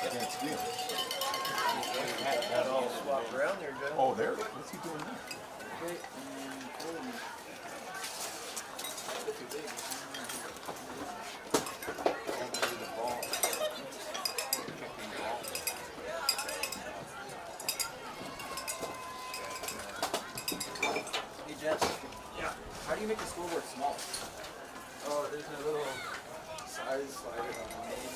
can't see him. Got all swapped around there, Joe. Oh, there? What's he doing there? Okay. Hey, Jess. Yeah. How do you make the scoreboard small? Oh, there's a little size slider on the main.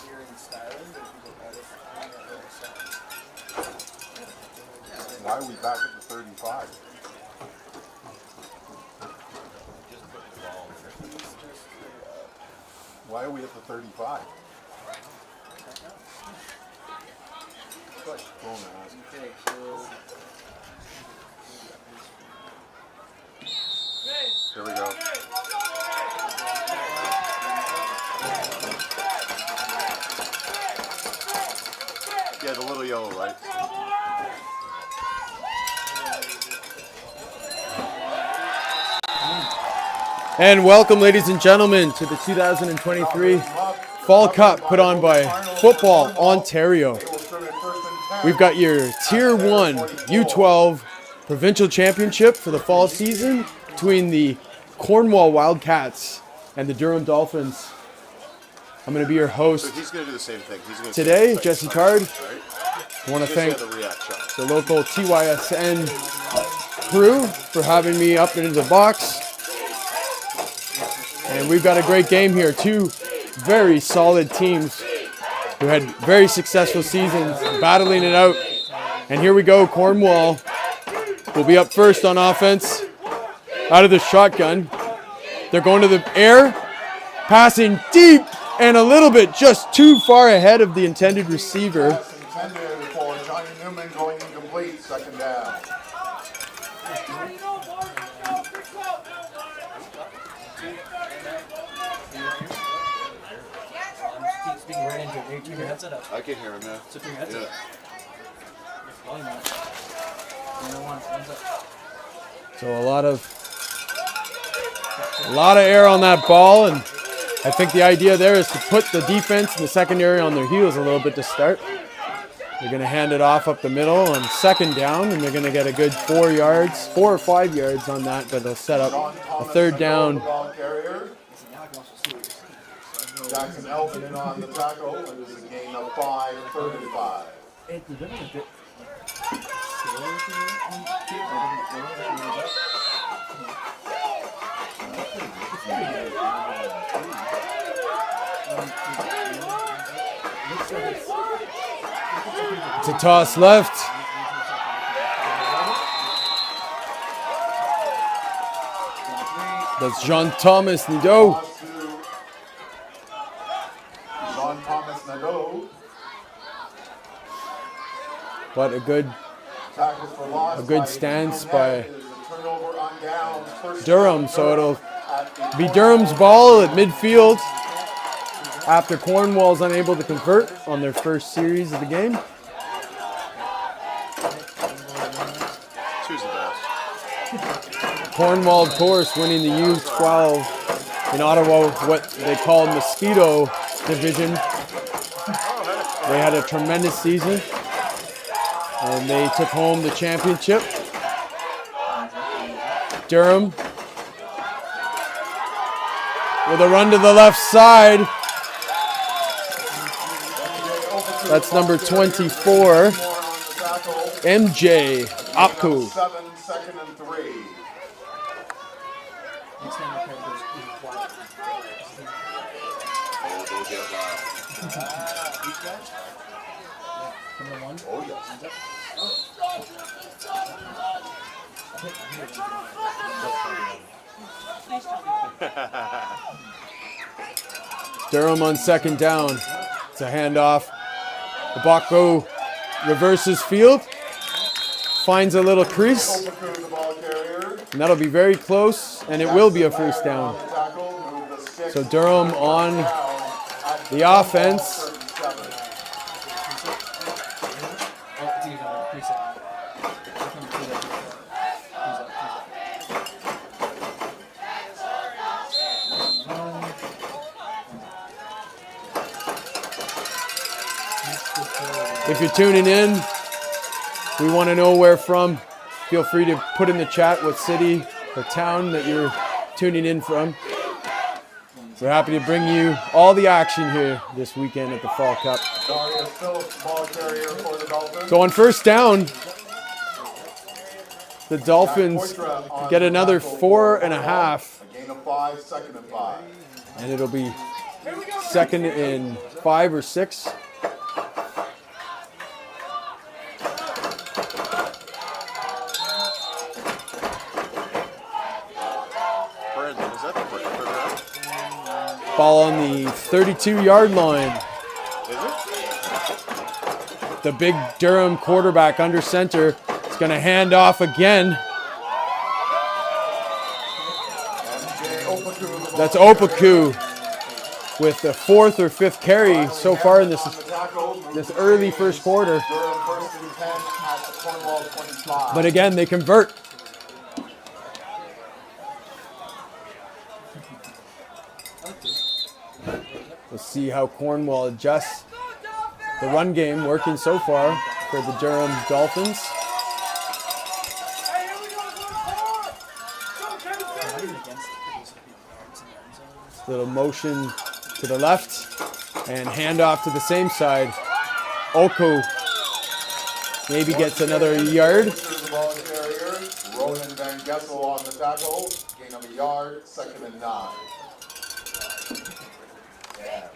Here in styling, but if you look at it, on the other side. Why are we back at the 35? Why are we at the 35? Push. Oh, man. Okay, so Here we go. Yeah, the little yellow light. And welcome, ladies and gentlemen, to the 2023 Fall Cup put on by Football Ontario. We've got your Tier 1 U12 Provincial Championship for the fall season between the Cornwall Wildcats and the Durham Dolphins. I'm going to be your host. So he's going to do the same thing. He's going to today, Jesse Card. Right? I want to thank the local TYSN crew for having me up into the box. And we've got a great game here. Two very solid teams who had very successful seasons battling it out. And here we go. Cornwall will be up first on offense out of the shotgun. They're going to the air, passing deep and a little bit just too far ahead of the intended receiver. Intended for Johnny Newman going incomplete, second down. speaking right into it. Keep your headset up. I can hear him now. Put your headset up. Volume on. One's up. So a lot of air on that ball, and I think the idea there is to put the defense in the secondary on their heels a little bit to start. They're going to hand it off up the middle on second down, and they're going to get a good 4 or 5 yards on that, but they'll set up a third down. Jackson Elton in on the tackle. It was a gain of 5, 35. To toss left. That's Jean-Thomas Nadeau. Jean-Thomas Nadeau. What a good stance by Durham. So it'll be Durham's ball at midfield after Cornwall's unable to convert on their first series of the game. Cornwall, of course, winning the U12 in Ottawa, what they call Mosquito Division. They had a tremendous season, and they took home the championship. Durham with a run to the left side. That's number 24, MJ Opku. 7, second and 3. Oh, yes. Durham on second down. It's a handoff. The Bako reverses field. Finds a little crease. And that'll be very close, and it will be a first down. So Durham on the offense. If you're tuning in, we want to know where from. Feel free to put in the chat what city or town that you're tuning in from. We're happy to bring you all the action here this weekend at the Fall Cup. Darius Phillips, ball carrier for the Dolphins. So on first down, the Dolphins get another 4.5. A gain of 5, 2nd and 5. And it'll be 2nd and 5 or 6. Ball on the 32-yard line. The big Durham quarterback under center is going to hand off again. That's Opaku with the 4th or 5th carry so far in this early first quarter. But again, they convert. We'll see how Cornwall adjusts. The run game working so far for the Durham Dolphins. Little motion to the left and handoff to the same side. Oko maybe gets another yard. Ronan Van Gessel on the tackle. Gain of a yard, 2nd and 9. Yeah.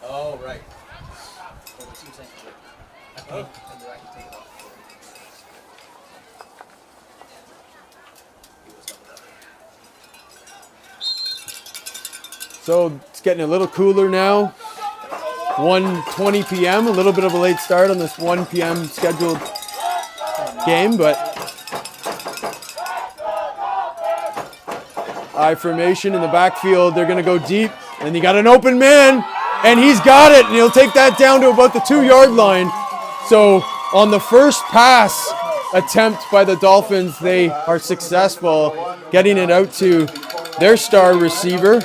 Oh, right. What was he saying? I can take it off. So it's getting a little cooler now. 1:20 p.m. A little bit of a late start on this 1 p.m. scheduled game, but I formation in the backfield. They're going to go deep, and you got an open man, and he's got it, and he'll take that down to about the 2-yard line. So on the first pass attempt by the Dolphins, they are successful getting it out to their star receiver.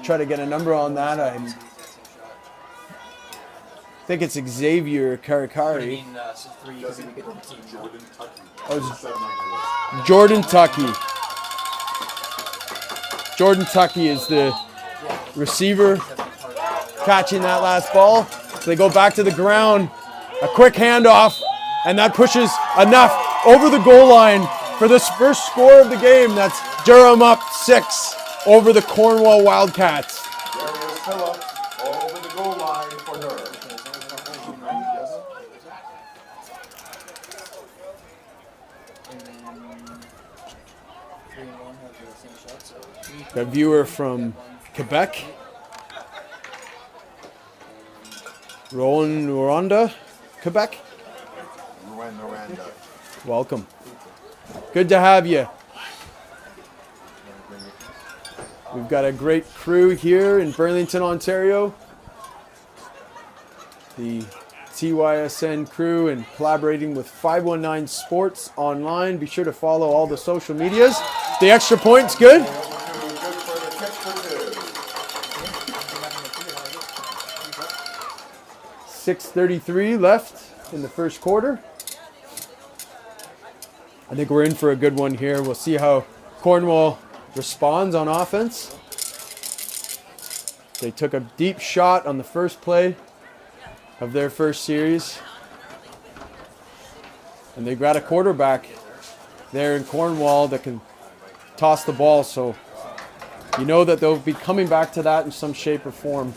Try to get a number on that. I think it's Xavier Karikari. Jordan Tucky. Jordan Tucky is the receiver catching that last ball. So they go back to the ground. A quick handoff, and that pushes enough over the goal line for this first score of the game. That's Durham up 6 over the Cornwall Wildcats. Darius Phillips over the goal line for Durham. A viewer from Quebec. Rwanda, Quebec. Rwanda. Welcome. Good to have you. We've got a great crew here in Burlington, Ontario. The TYSN crew and collaborating with 519 Sports online. Be sure to follow all the social medias. The extra point's good. 6:33 left in the first quarter. I think we're in for a good one here. We'll see how Cornwall responds on offense. They took a deep shot on the first play of their first series. And they've got a quarterback there in Cornwall that can toss the ball. So you know that they'll be coming back to that in some shape or form.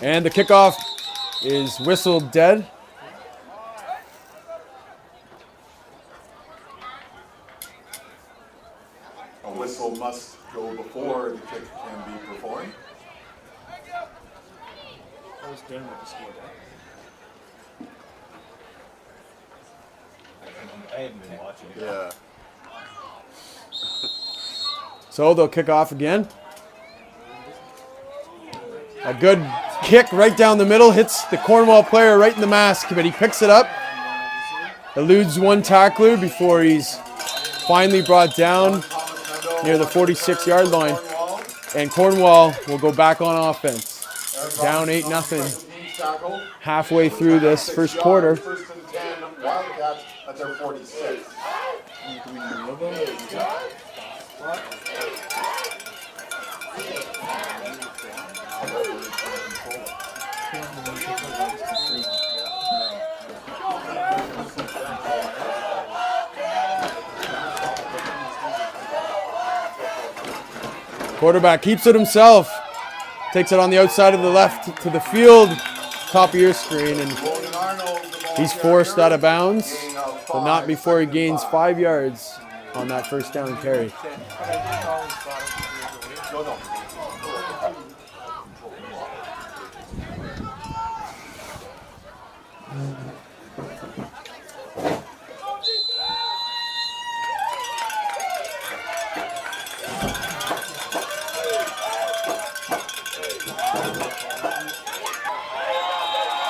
And the kickoff is whistled dead. A whistle must go before the kick can be performed. I was done with the score. I haven't been watching it. Yeah. So they'll kick off again. A good kick right down the middle, hits the Cornwall player right in the mask, but he picks it up. Eludes one tackler before he's finally brought down near the 46-yard line. And Cornwall will go back on offense. Down 8-0. Halfway through this first quarter. First and 10, Wildcats at their 46. Quarterback keeps it himself. Takes it on the outside of the left to the field. Top of your screen, and he's forced out of bounds, but not before he gains 5 yards on that first down carry.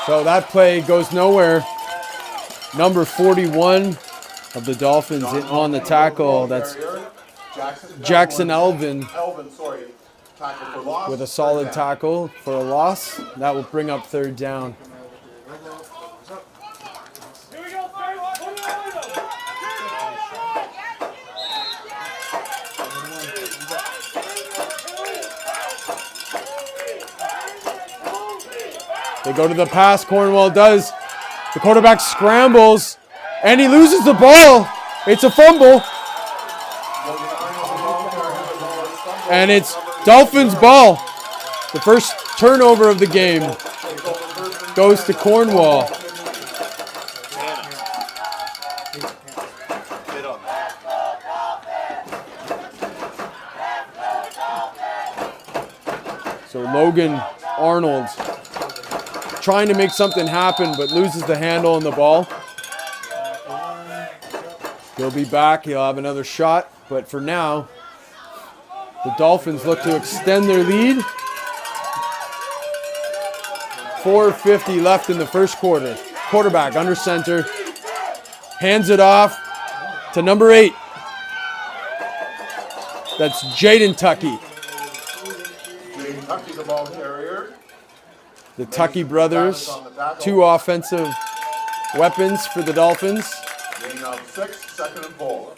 So that play goes nowhere. Number 41 of the Dolphins on the tackle. That's Jackson Elvin with a solid tackle for a loss. That will bring up third down. They go to the pass, Cornwall does. The quarterback scrambles, and he loses the ball. It's a fumble. And it's Dolphins ball. The first turnover of the game goes to Cornwall. So Logan Arnold trying to make something happen, but loses the handle on the ball. He'll be back. He'll have another shot. But for now, the Dolphins look to extend their lead. 4:50 left in the first quarter. Quarterback under center. Hands it off to number 8. That's Jaden Tuckey. Jaden Tuckey, the ball carrier. The Tuckey brothers, 2 offensive weapons for the Dolphins. Gain of 6, second and 4.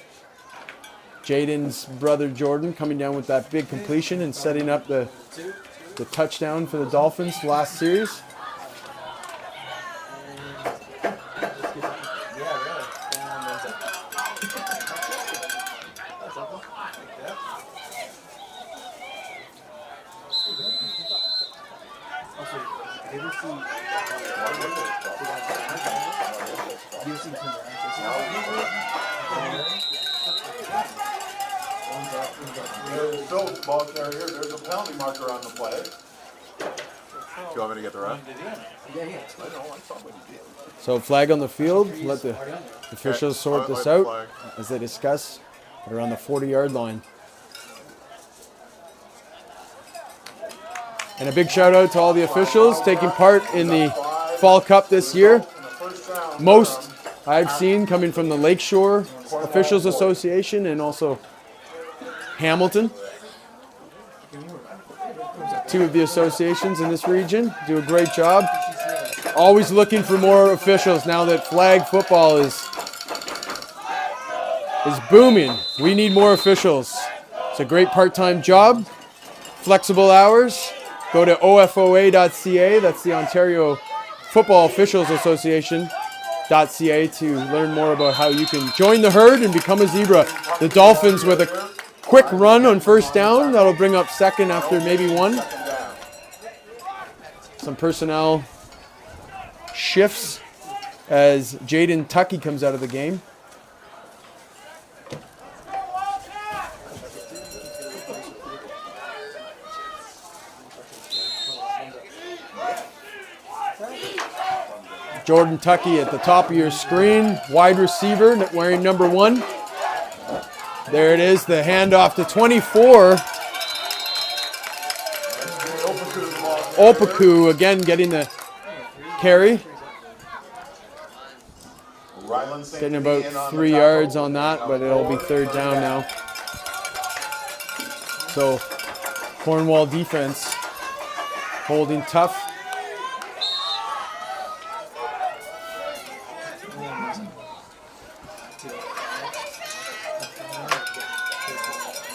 Jaden's brother Jordan coming down with that big completion and setting up the touchdown for the Dolphins last series. There's Phil, ball carrier. There's a penalty marker on the play. Do you want me to get the ref? So flag on the field. Let the officials sort this out as they discuss. They're on the 40-yard line. And a big shout out to all the officials taking part in the Fall Cup this year. Most I've seen coming from the Lakeshore Officials Association and also Hamilton. 2 of the associations in this region do a great job. Always looking for more officials now that flag football is booming. We need more officials. It's a great part-time job, flexible hours. Go to OFFLU12.ca, that's the Ontario Football Officials Association.ca to learn more about how you can join the herd and become a zebra. The Dolphins with a quick run on first down. That'll bring up second after maybe 1. Some personnel shifts as Jaden Tuckey comes out of the game. Jordan Tuckey at the top of your screen. Wide receiver wearing number 1. There it is, the handoff to 24. Opaku again getting the carry. Getting about 3 yards on that, but it'll be 3rd down now. So Cornwall defense holding tough.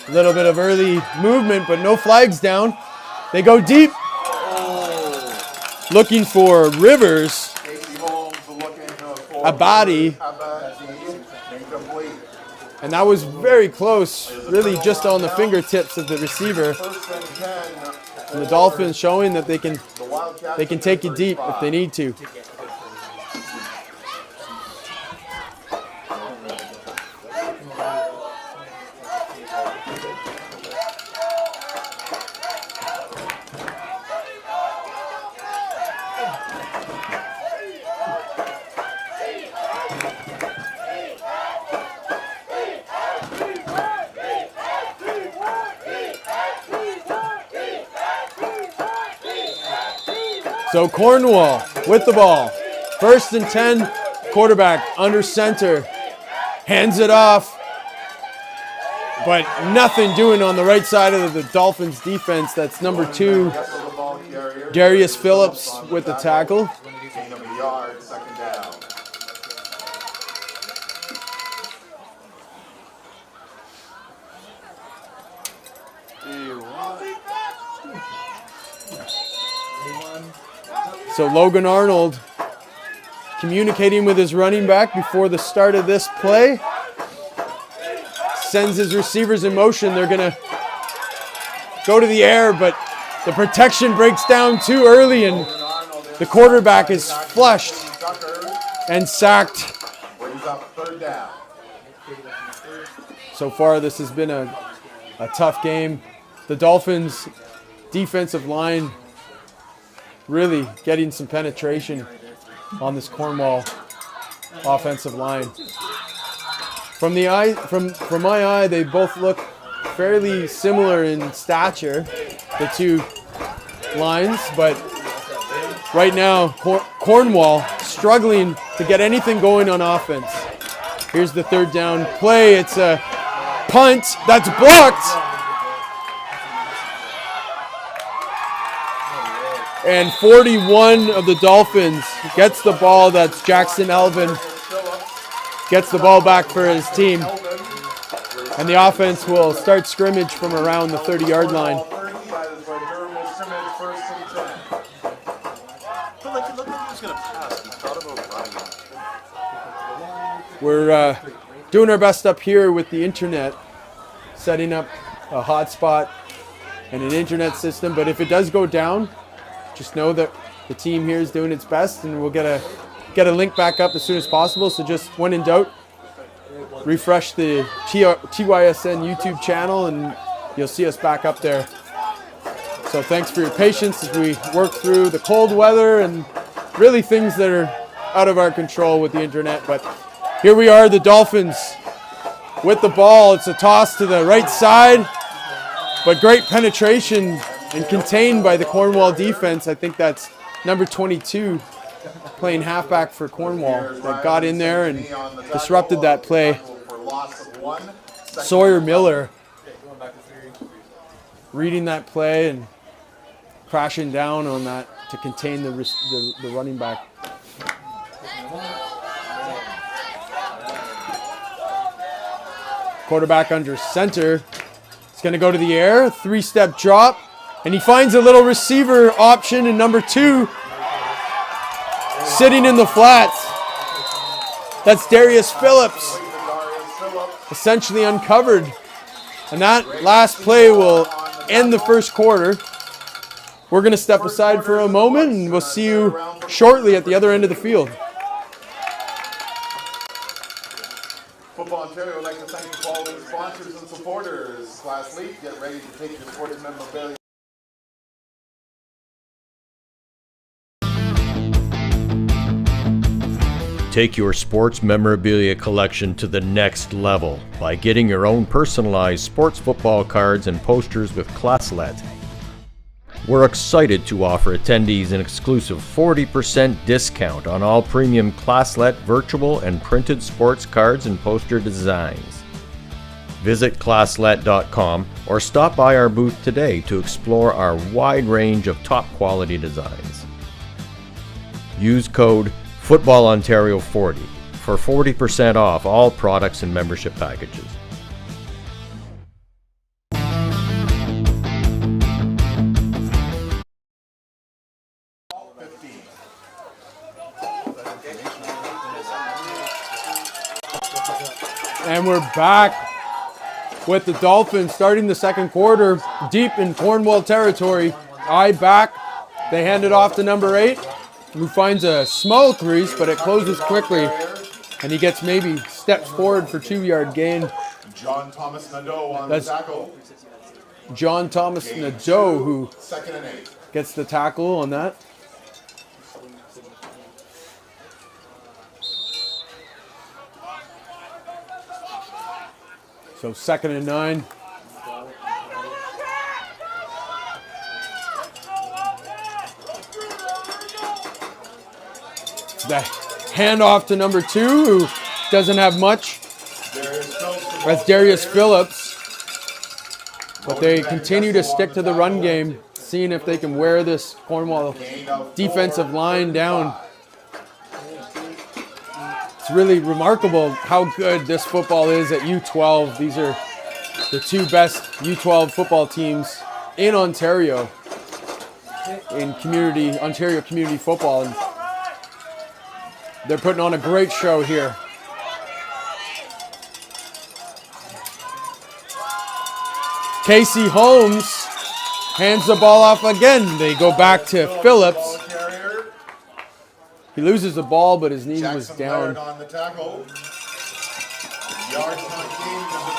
A little bit of early movement, but no flags down. They go deep. Looking for Rivers. Abadi. And that was very close, really just on the fingertips of the receiver. And the Dolphins showing that they can take it deep if they need to. So Cornwall with the ball. 1st and 10, quarterback under center. Hands it off. But nothing doing on the right side of the Dolphins defense. That's number 2, Darius Phillips with the tackle. So Logan Arnold communicating with his running back before the start of this play. Sends his receivers in motion. They're going to go to the air, but the protection breaks down too early, and the quarterback is flushed and sacked. So far, this has been a tough game. The Dolphins' defensive line really getting some penetration on this Cornwall offensive line. From my eye, they both look fairly similar in stature, the two lines, but right now Cornwall struggling to get anything going on offense. Here's the 3rd down play. It's a punt that's blocked. And 41 of the Dolphins gets the ball. That's Jackson Elvin. Gets the ball back for his team. And the offense will start scrimmage from around the 30-yard line. We're doing our best up here with the internet, setting up a hotspot and an internet system. But if it does go down, just know that the team here is doing its best, and we'll get a link back up as soon as possible. So just when in doubt, refresh the TYSN YouTube channel and you'll see us back up there. So thanks for your patience as we work through the cold weather and really things that are out of our control with the internet. But here we are, the Dolphins with the ball. It's a toss to the right side, but great penetration and contained by the Cornwall defense. I think that's number 22 playing halfback for Cornwall that got in there and disrupted that play. Sawyer Miller reading that play and crashing down on that to contain the running back. Quarterback under center. It's going to go to the air, 3-step drop. And he finds a little receiver option in number 2, sitting in the flats. That's Darius Phillips, essentially uncovered. And that last play will end the first quarter. We're going to step aside for a moment, and we'll see you shortly at the other end of the field. Football Ontario would like to thank all the sponsors and supporters. Last week, get ready to take your sporting memorabilia. Take your sports memorabilia collection to the next level by getting your own personalized sports football cards and posters with Classlet. We're excited to offer attendees an exclusive 40% discount on all premium Classlet virtual and printed sports cards and poster designs. Visit classlet.com or stop by our booth today to explore our wide range of top quality designs. Use code FootballOntario40 for 40% off all products and membership packages. And we're back with the Dolphins starting the second quarter deep in Cornwall territory. Eye back. They hand it off to number 8, who finds a small crease, but it closes quickly. And he gets maybe steps forward for 2-yard gain. John Thomas Nadeau on the tackle. John Thomas Nadeau who 2nd and 8. gets the tackle on that. So 2nd and 9. The handoff to number 2, who doesn't have much. That's Darius Phillips. But they continue to stick to the run game, seeing if they can wear this Cornwall defensive line down. It's really remarkable how good this football is at U12. These are the 2 best U12 football teams in Ontario, in Ontario community football. And they're putting on a great show here. Casey Holmes hands the ball off again. They go back to Phillips. He loses the ball, but his knee was down.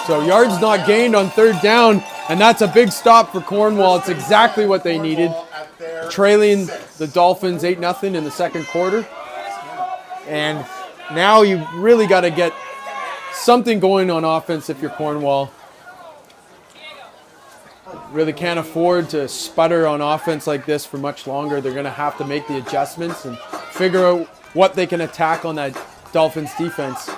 So yards not gained on 3rd down, and that's a big stop for Cornwall. It's exactly what they needed. Trailing the Dolphins 8-0 in the second quarter. And now you really got to get something going on offense if you're Cornwall. Really can't afford to sputter on offense like this for much longer. They're going to have to make the adjustments and figure out what they can attack on that Dolphins defense.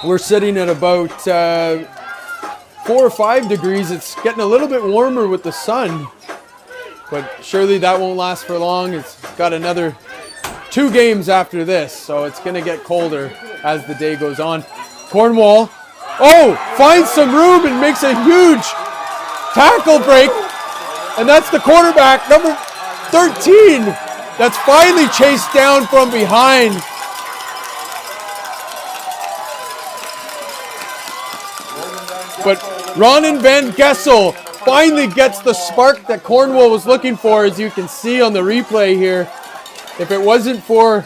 We're sitting at about 4 or 5 degrees. It's getting a little bit warmer with the sun, but surely that won't last for long. It's got another 2 games after this, so it's going to get colder as the day goes on. Cornwall, finds some room and makes a huge tackle break, and that's the quarterback, number 13, that's finally chased down from behind. But Ronan Van Gessel finally gets the spark that Cornwall was looking for, as you can see on the replay here. If it wasn't for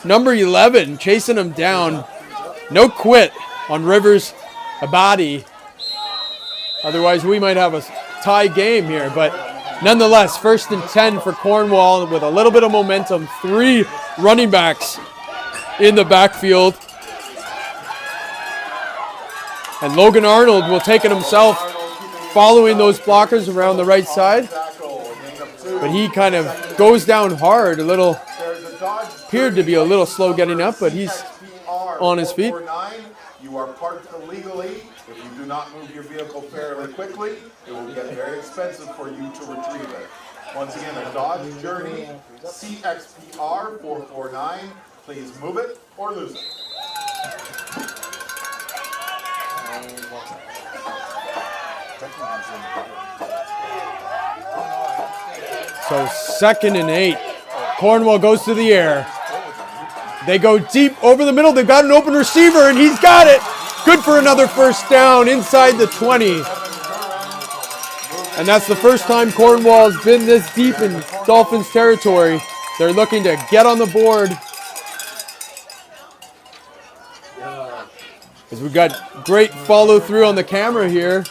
number 11 chasing him down, no quit on Rivers Abadi. Otherwise, we might have a tie game here. But nonetheless, 1st and 10 for Cornwall with a little bit of momentum. 3 running backs in the backfield. And Logan Arnold will take it himself, following those blockers around the right side. But he kind of goes down hard, appeared to be a little slow getting up, but he's on his feet. You are parked illegally. If you do not move your vehicle fairly quickly, it will get very expensive for you to retrieve it. Once again, a Dodge Journey CXPR 449. Please move it or lose it. So 2nd and 8. Cornwall goes to the air. They go deep over the middle. They've got an open receiver, and he's got it. Good for another 1st down inside the 20. And that's the first time Cornwall's been this deep in Dolphins territory. They're looking to get on the board. As we've got great follow through on the camera here.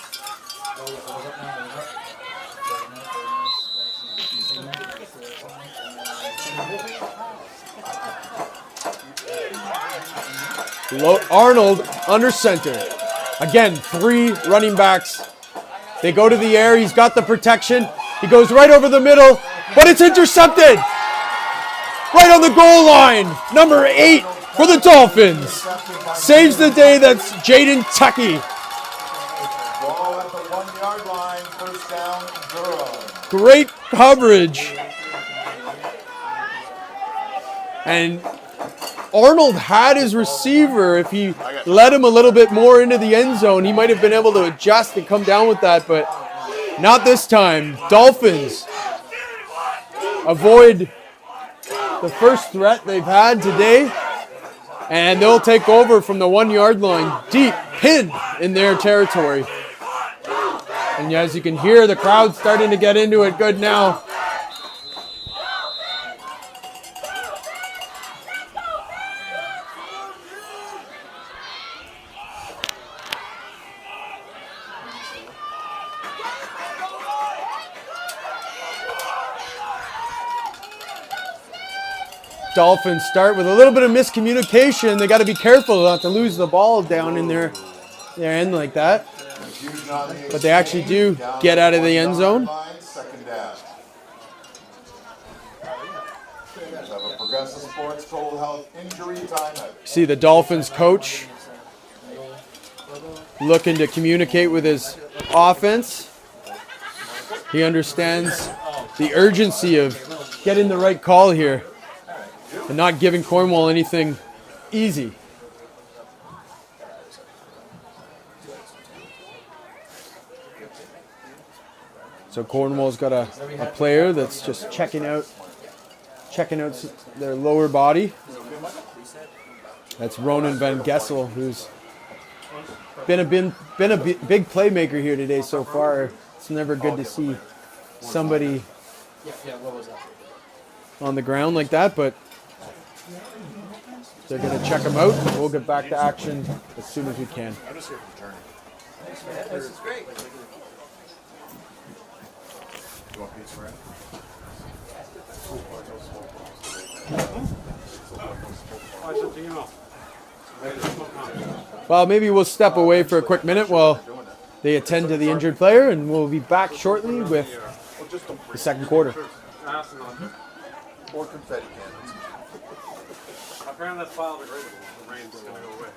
Arnold under center. Again, 3 running backs. They go to the air. He's got the protection. He goes right over the middle, but it's intercepted. Right on the goal line. Number 8 for the Dolphins. Saves the day. That's Jaden Tucky. Ball at the 1-yard line. First down, Durham. Great coverage. And Arnold had his receiver. If he led him a little bit more into the end zone, he might have been able to adjust and come down with that, but not this time. Dolphins avoid the first threat they've had today, and they'll take over from the 1-yard line, deep pinned in their territory. And as you can hear, the crowd starting to get into it good now. Dolphins start with a little bit of miscommunication. They got to be careful not to lose the ball down in their end like that. But they actually do get out of the end zone. Second down. Have a Progressive Sports Total Health injury timeout. See the Dolphins coach looking to communicate with his offense. He understands the urgency of getting the right call here and not giving Cornwall anything easy. So Cornwall's got a player that's just checking out their lower body. That's Ronan Van Gessel, who's been a big playmaker here today so far. It's never good to see somebody on the ground like that, but they're going to check him out. We'll get back to action as soon as we can. This is great. Well, maybe we'll step away for a quick minute while they attend to the injured player, and we'll be back shortly with the second quarter. Or confetti cannons. Apparently that's biodegradable. The rain's going to go away.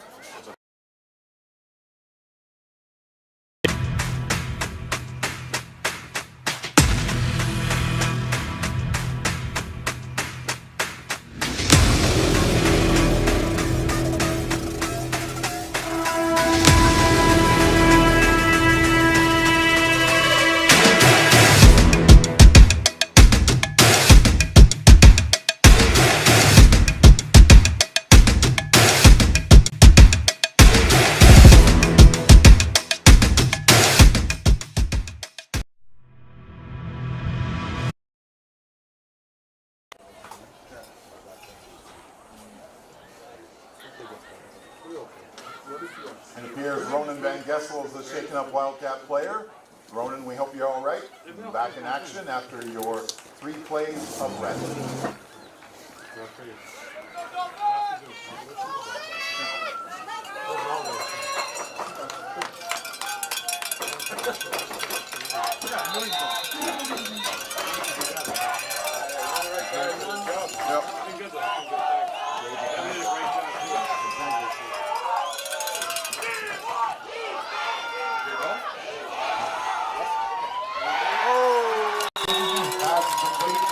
It appears Ronan Van Gessel is the shaken up Wildcat player. Ronan, we hope you're all right. You'll be back in action after your 3 plays of rest.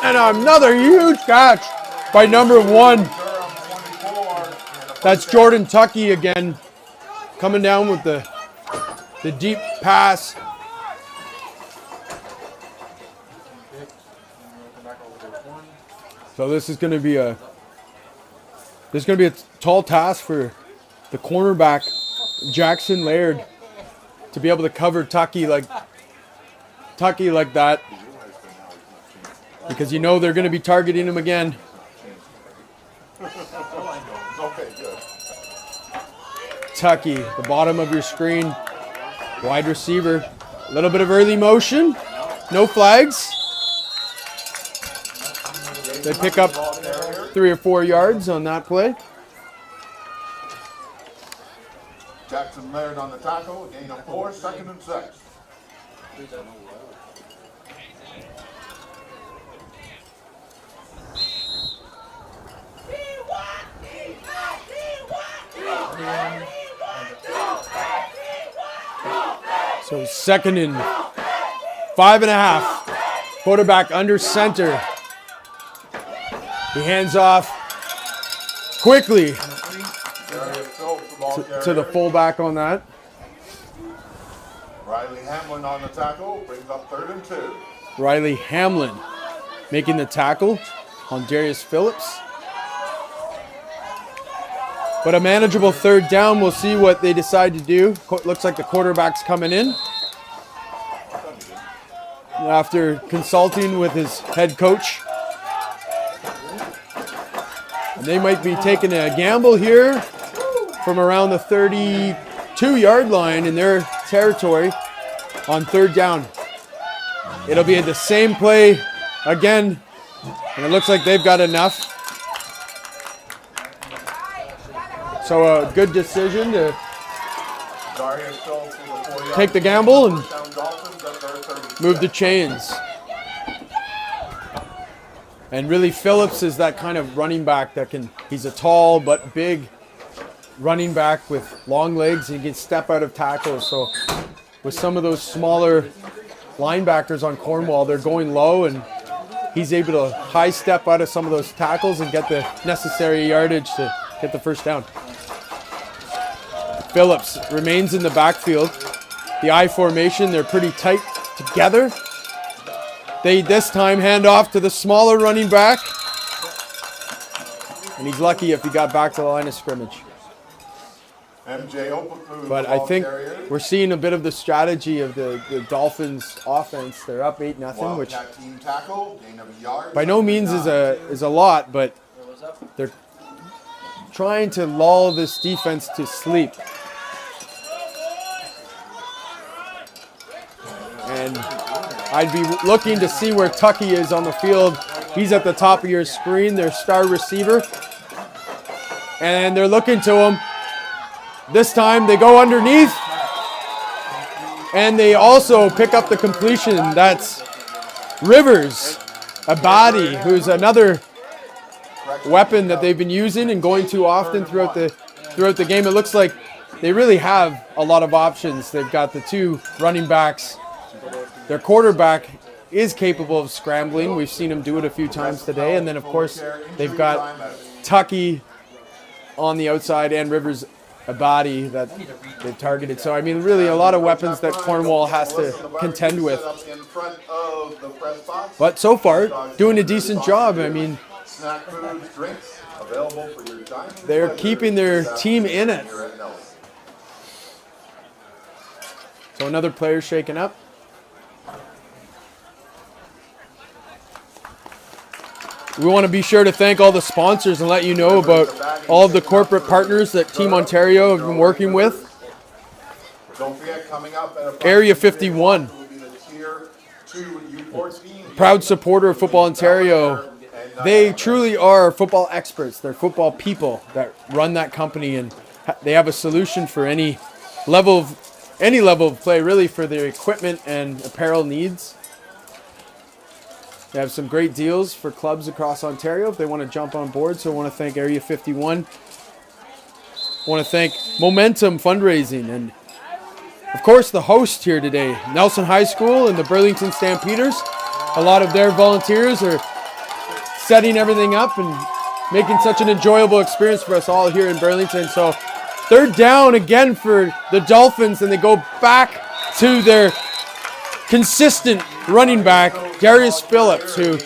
And another huge catch by number 1. That's Jordan Tucky again, coming down with the deep pass. So this is going to be a tall task for the cornerback Jackson Laird to be able to cover Tucky like that, because you know they're going to be targeting him again. Okay, good. Tucky, the bottom of your screen, wide receiver, a little bit of early motion, no flags. They pick up 3 or 4 yards on that play. Jackson Laird on the tackle, gain of 4, 2nd and 6. So 2nd and 5.5. Quarterback under center. He hands off quickly to the fullback on that. Riley Hamlin on the tackle, brings up 3rd and 2. Riley Hamlin making the tackle on Darius Phillips. But a manageable 3rd down. We'll see what they decide to do. Looks like the quarterback's coming in. After consulting with his head coach. And they might be taking a gamble here from around the 32-yard line in their territory on 3rd down. It'll be the same play again, and it looks like they've got enough. So a good decision to take the gamble and move the chains. And really Phillips is that kind of running back that he's a tall but big running back with long legs, and he can step out of tackles. So with some of those smaller linebackers on Cornwall, they're going low, and he's able to high step out of some of those tackles and get the necessary yardage to get the 1st down. Phillips remains in the backfield. The I formation, they're pretty tight together. They this time hand off to the smaller running back. And he's lucky if he got back to the line of scrimmage. But I think we're seeing a bit of the strategy of the Dolphins offense. They're up 8-0, which by no means is a lot, but they're trying to lull this defense to sleep. And I'd be looking to see where Tucky is on the field. He's at the top of your screen, their star receiver. And they're looking to him. This time they go underneath. And they also pick up the completion. That's Rivers, Abadi, who's another weapon that they've been using and going too often throughout the game. It looks like they really have a lot of options. They've got the 2 running backs. Their quarterback is capable of scrambling. We've seen him do it a few times today. And then, of course, they've got Tucky on the outside and Rivers Abadi that they've targeted. So, I mean, really a lot of weapons that Cornwall has to contend with. But so far, doing a decent job. I mean, they're keeping their team in it. So another player shaken up. We want to be sure to thank all the sponsors and let you know about all of the corporate partners that Team Ontario have been working with. Area 51, proud supporter of Football Ontario. They truly are football experts. They're football people that run that company, and they have a solution for any level of play, really, for their equipment and apparel needs. They have some great deals for clubs across Ontario if they want to jump on board. So I want to thank Area 51. I want to thank Momentum Fundraising and, of course, the host here today, Nelson High School and the Burlington Stampeders. A lot of their volunteers are setting everything up and making such an enjoyable experience for us all here in Burlington. So 3rd down again for the Dolphins, and they go back to their consistent running back, Darius Phillips, who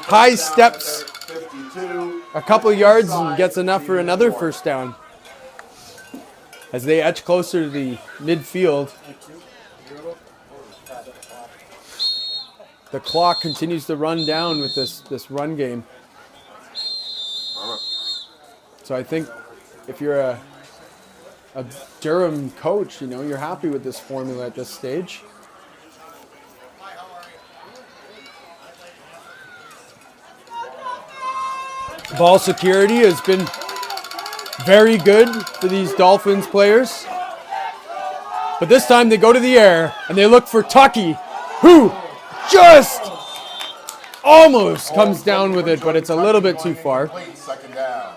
high steps a couple yards and gets enough for another 1st down. As they edge closer to the midfield, the clock continues to run down with this run game. So I think if you're a Durham coach, you know, you're happy with this formula at this stage. Ball security has been very good for these Dolphins players. But this time they go to the air and they look for Tucky, who just almost comes down with it, but it's a little bit too far. Second down.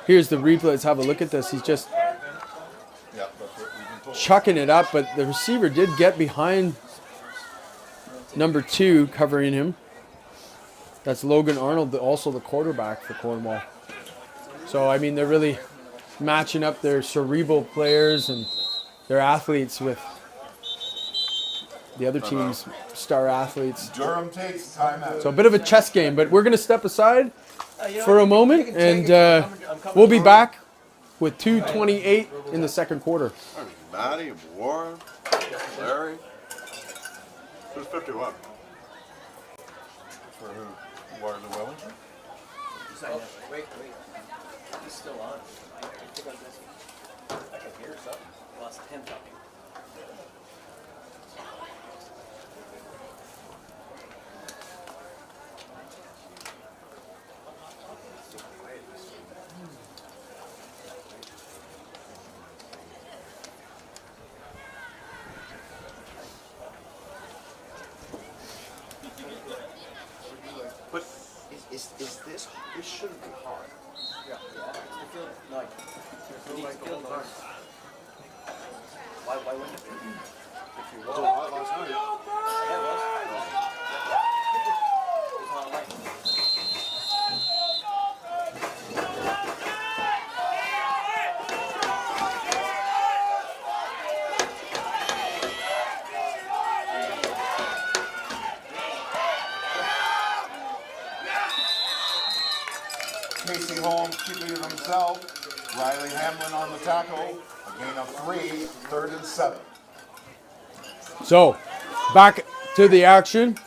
Here's the replay. Let's have a look at this. He's just chucking it up, but the receiver did get behind number 2 covering him. That's Logan Arnold, also the quarterback for Cornwall. So, I mean, they're really matching up their cerebral players and their athletes with the other team's star athletes. Durham takes timeout. So a bit of a chess game, but we're going to step aside for a moment, and we'll be back with 2:28 in the second quarter. Matty, Warren, Larry. Who's 51? For who? Warren and Wellington? Wait. He's still on. I think I'm missing. I can hear something. Lost him talking. But is this shouldn't be hard. Yeah. I feel like Feels like the whole time. why wouldn't it be? If you It was a lot last night. Yeah, it was. It's not like Casey Holmes keeping it himself. Riley Hamlin on the tackle. A gain of 3, 3rd and 7. So, back to the action.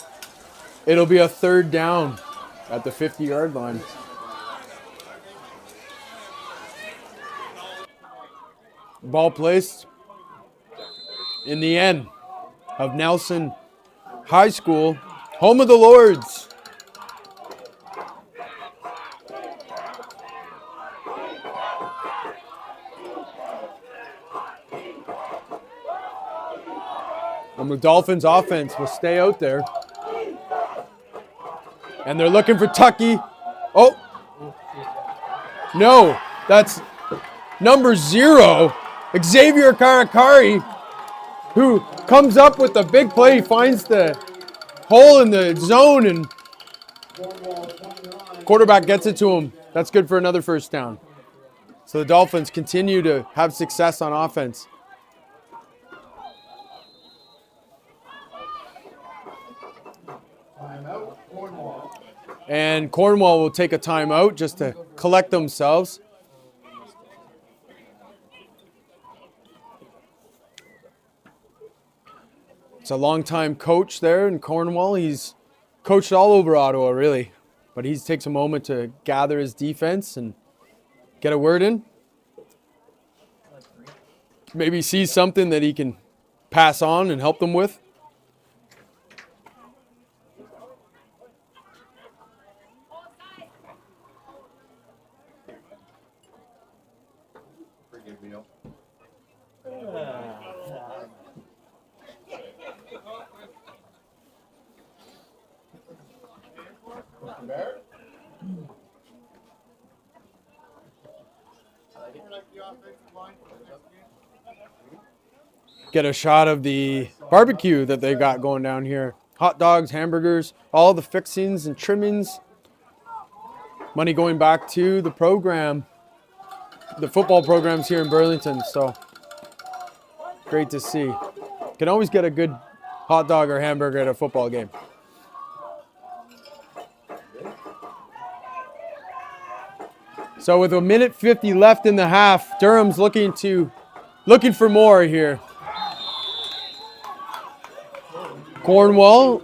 It'll be a 3rd down at the 50-yard line. Ball placed in the end of Nelson High School, home of the Lords. And the Dolphins offense will stay out there. And they're looking for Tucky. Oh, no, that's number 0, Xavier Karakari, who comes up with the big play. He finds the hole in the zone and quarterback gets it to him. That's good for another 1st down. So the Dolphins continue to have success on offense. And Cornwall will take a timeout just to collect themselves. It's a longtime coach there in Cornwall. He's coached all over Ottawa, really. But he takes a moment to gather his defense and get a word in. Maybe sees something that he can pass on and help them with. Get a shot of the barbecue that they got going down here. Hot dogs, hamburgers, all the fixings and trimmings. Money going back to the program, the football programs here in Burlington. So great to see. Can always get a good hot dog or hamburger at a football game. So with 1:50 left in the half, Durham's looking for more here. Cornwall,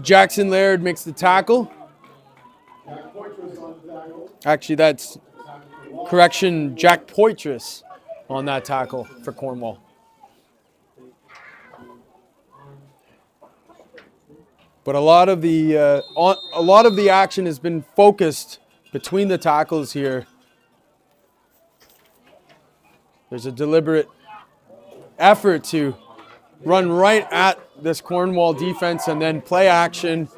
Jackson Laird makes the tackle. Actually, that's correction, Jack Poitras on that tackle for Cornwall. But a lot of the action has been focused between the tackles here. There's a deliberate effort to run right at this Cornwall defense and then play action,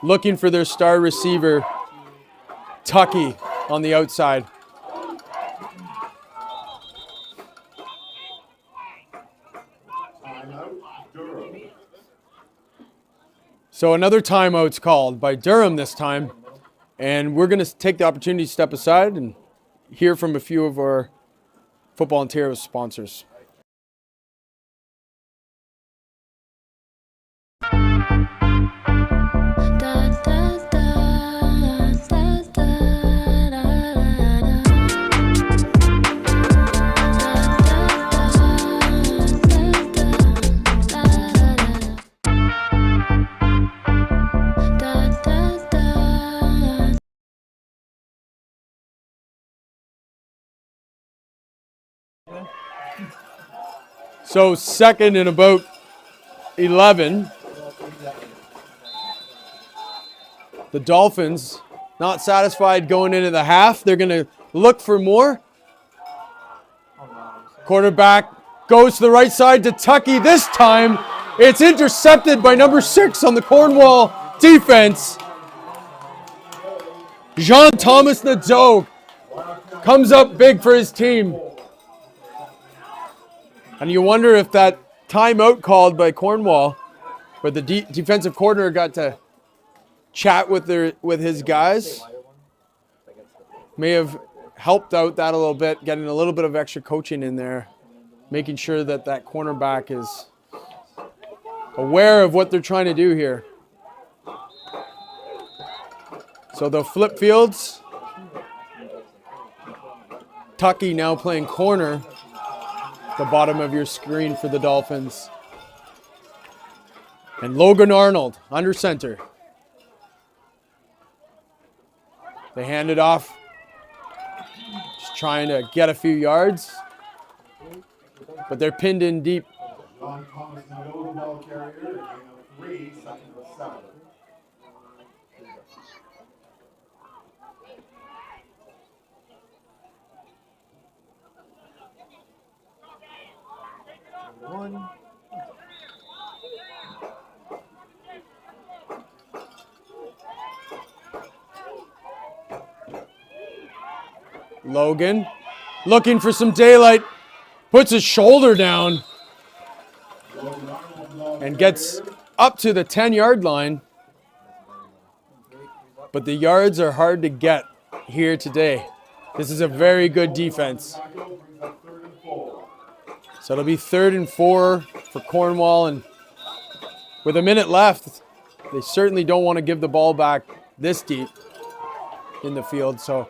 looking for their star receiver, Tucky, on the outside. Durham. So another timeout's called by Durham this time. And we're going to take the opportunity to step aside and hear from a few of our Football Ontario sponsors. So second and about 11. The Dolphins not satisfied going into the half. They're going to look for more. Quarterback goes to the right side to Tucky. This time it's intercepted by number 6 on the Cornwall defense. Jean-Thomas Nadeau comes up big for his team. And you wonder if that timeout called by Cornwall, where the defensive coordinator got to chat with his guys, may have helped out that a little bit, getting a little bit of extra coaching in there, making sure that that cornerback is aware of what they're trying to do here. So they'll flip fields. Tucky now playing corner. The bottom of your screen for the Dolphins. And Logan Arnold under center. They hand it off. Just trying to get a few yards. But they're pinned in deep. John Thomas Nadeau, the ball carrier, gain of 3, second and 7. Logan looking for some daylight, puts his shoulder down and gets up to the 10-yard line. But the yards are hard to get here today. This is a very good defense. So it'll be 3rd and 4 for Cornwall, and with a minute left, they certainly don't want to give the ball back this deep in the field. So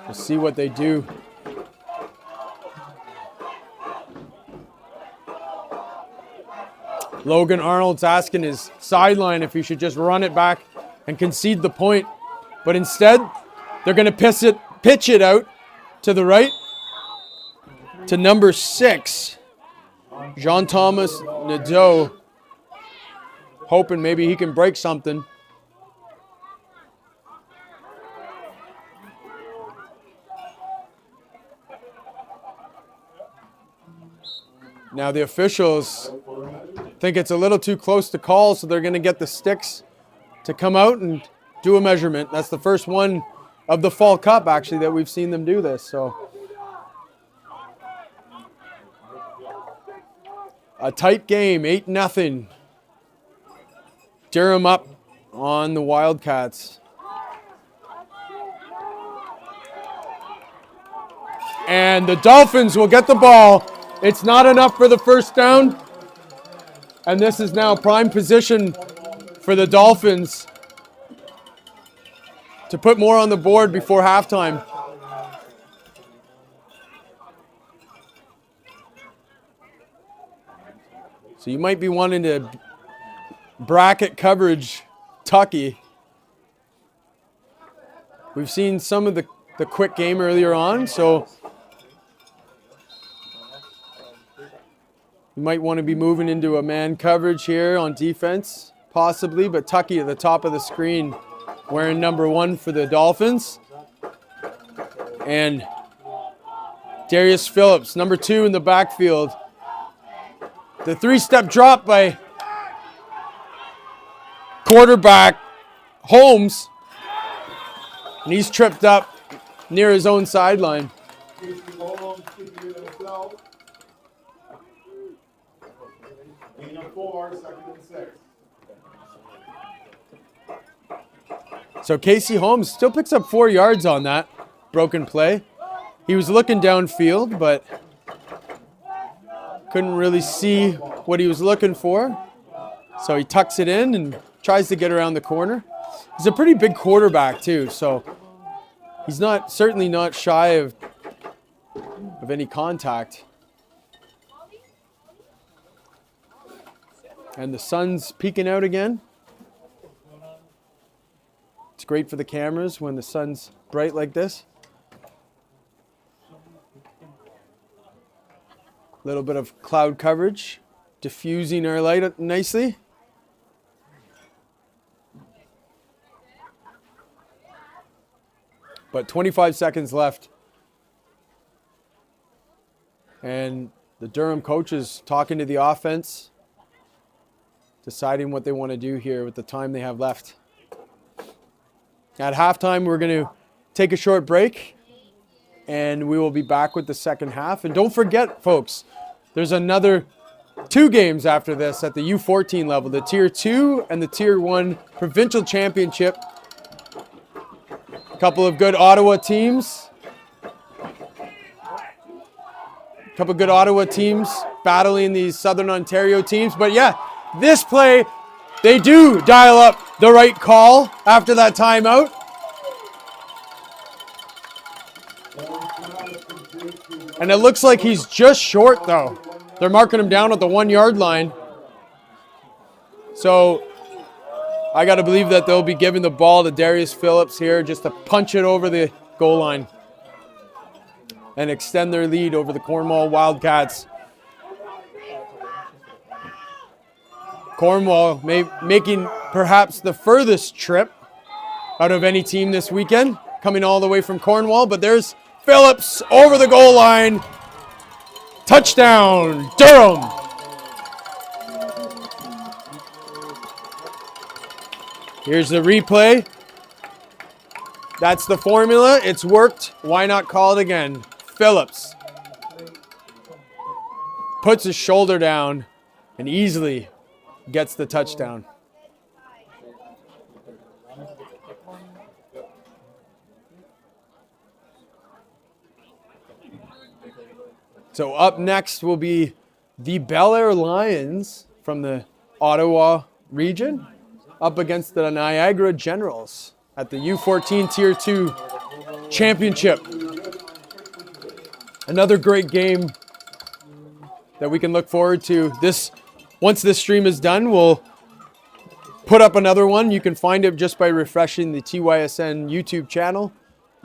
we'll see what they do. Logan Arnold's asking his sideline if he should just run it back and concede the point. But instead, they're going to pitch it out to the right to number 6, Jean-Thomas Nadeau, hoping maybe he can break something. Now the officials think it's a little too close to call, so they're going to get the sticks to come out and do a measurement. That's the first one of the Fall Cup, actually, that we've seen them do this. So a tight game, 8-0. Durham up on the Wildcats. And the Dolphins will get the ball. It's not enough for the first down. And this is now prime position for the Dolphins to put more on the board before halftime. So you might be wanting to bracket coverage Tucky. We've seen some of the quick game earlier on, so You might want to be moving into a man coverage here on defense, possibly, but Tucky at the top of the screen wearing number 1 for the Dolphins. And Darius Phillips, number 2 in the backfield. The 3-step drop by quarterback Holmes. And he's tripped up near his own sideline. So Casey Holmes still picks up 4 yards on that broken play. He was looking downfield, but couldn't really see what he was looking for. So he tucks it in and tries to get around the corner. He's a pretty big quarterback too, so he's certainly not shy of any contact. And the sun's peeking out again. It's great for the cameras when the sun's bright like this. A little bit of cloud coverage, diffusing our light nicely. But 25 seconds left. And the Durham coaches talking to the offense, deciding what they want to do here with the time they have left. At halftime, we're going to take a short break, and we will be back with the second half. And don't forget, folks, there's another 2 games after this at the U14 level, the Tier 2 and the Tier 1 Provincial Championship. A couple of good Ottawa teams. Battling these Southern Ontario teams. But yeah, this play, they do dial up the right call after that timeout. And it looks like he's just short though. They're marking him down at the 1-yard line. So I got to believe that they'll be giving the ball to Darius Phillips here just to punch it over the goal line and extend their lead over the Cornwall Wildcats. Cornwall making perhaps the furthest trip out of any team this weekend, coming all the way from Cornwall, but there's Phillips over the goal line. Touchdown, Durham. Here's the replay. That's the formula. It's worked. Why not call it again? Phillips puts his shoulder down and easily gets the touchdown. So up next will be the Bel Air Lions from the Ottawa region up against the Niagara Generals at the U14 Tier 2 Championship. Another great game that we can look forward to. Once this stream is done, we'll put up another one. You can find it just by refreshing the TYSN YouTube channel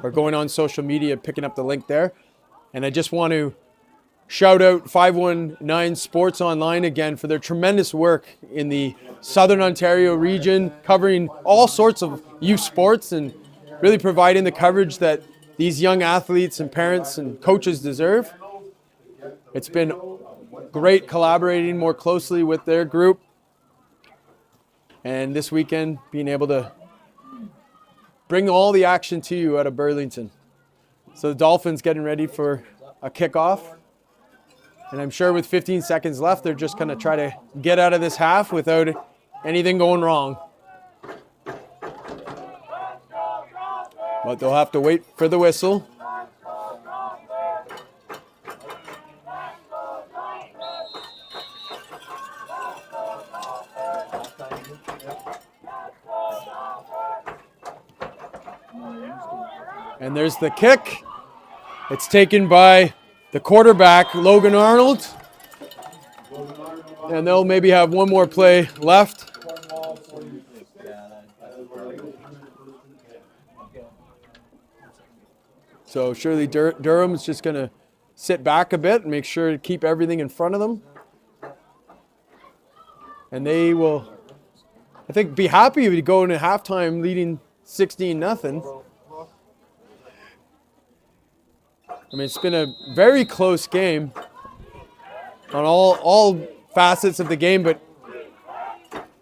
or going on social media, picking up the link there. And I just want to shout out 519 Sports Online again for their tremendous work in the Southern Ontario region, covering all sorts of youth sports and really providing the coverage that these young athletes and parents and coaches deserve. It's been great collaborating more closely with their group. And this weekend, being able to bring all the action to you out of Burlington. So the Dolphins getting ready for a kickoff. And I'm sure with 15 seconds left, they're just going to try to get out of this half without anything going wrong. But they'll have to wait for the whistle. And there's the kick. It's taken by the quarterback, Logan Arnold. And they'll maybe have one more play left. So surely Durham is just going to sit back a bit and make sure to keep everything in front of them. And they will, I think, be happy to go into halftime leading 16-0. I mean, it's been a very close game on all facets of the game, but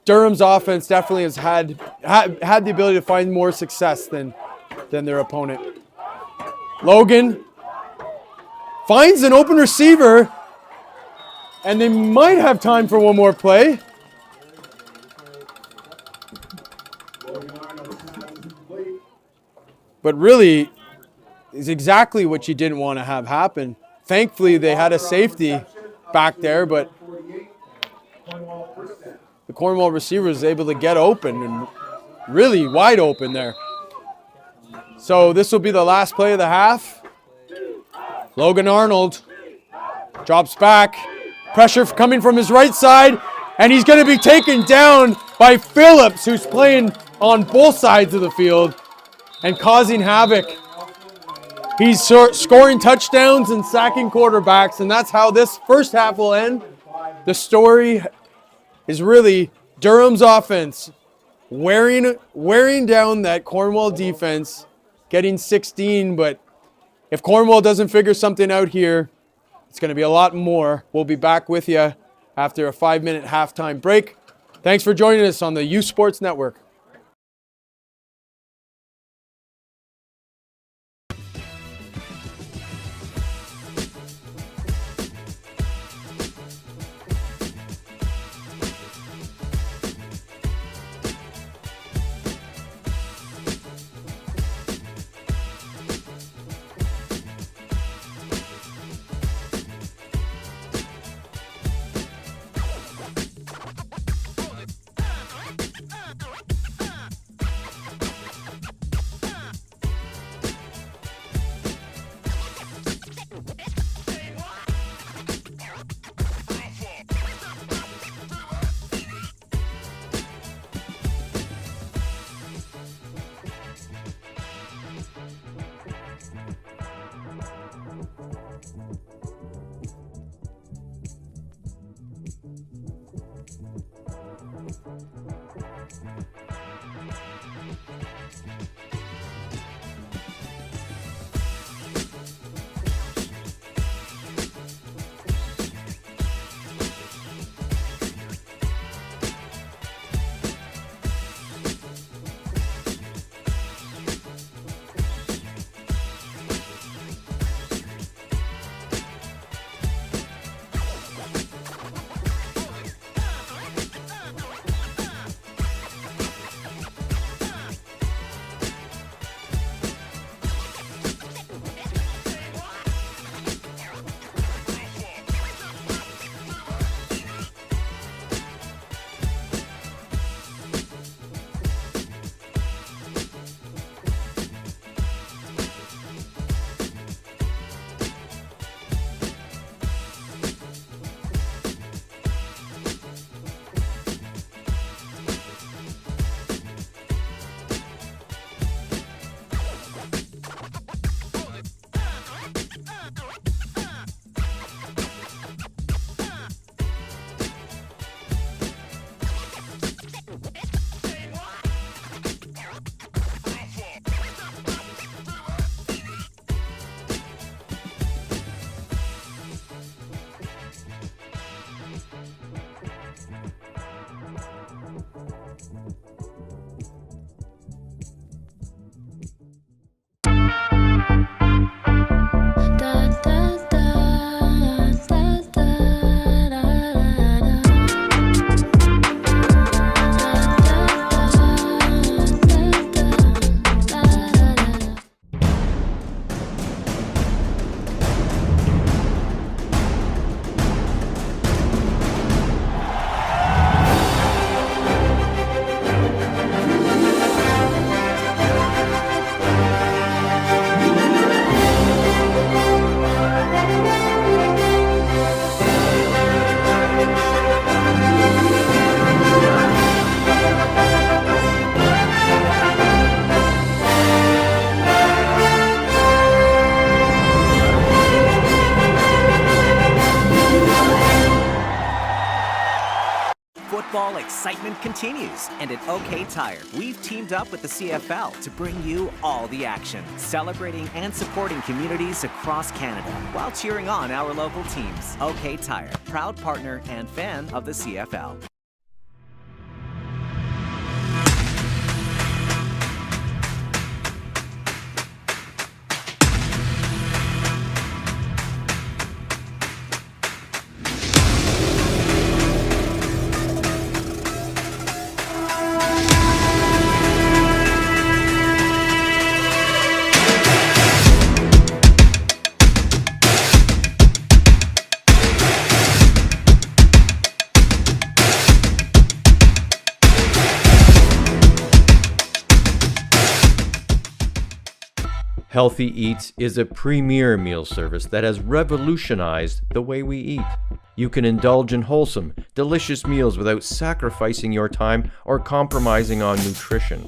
Durham's offense definitely has had the ability to find more success than their opponent. Logan finds an open receiver, and they might have time for one more play. But really, is exactly what you didn't want to have happen. Thankfully, they had a safety back there, but the Cornwall receiver was able to get open and really wide open there. So this will be the last play of the half. Logan Arnold drops back. Pressure coming from his right side, and he's going to be taken down by Phillips, who's playing on both sides of the field and causing havoc. He's scoring touchdowns and sacking quarterbacks, and that's how this first half will end. The story is really Durham's offense wearing down that Cornwall defense, getting 16, but if Cornwall doesn't figure something out here, it's going to be a lot more. We'll be back with you after a 5-minute halftime break. Thanks for joining us on the U Sports Network. football excitement continues, and at OK Tire, we've teamed up with the CFL to bring you all the action, celebrating and supporting communities across Canada while cheering on our local teams. OK Tire, proud partner and fan of the CFL. Healthy Eats is a premier meal service that has revolutionized the way we eat. You can indulge in wholesome, delicious meals without sacrificing your time or compromising on nutrition.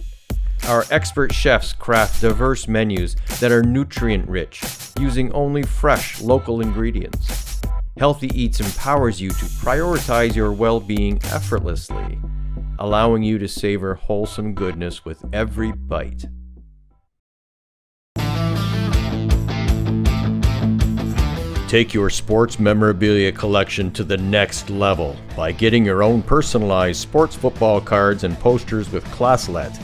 Our expert chefs craft diverse menus that are nutrient-rich, using only fresh, local ingredients. Healthy Eats empowers you to prioritize your well-being effortlessly, allowing you to savor wholesome goodness with every bite. Take your sports memorabilia collection to the next level by getting your own personalized sports football cards and posters with Classlet.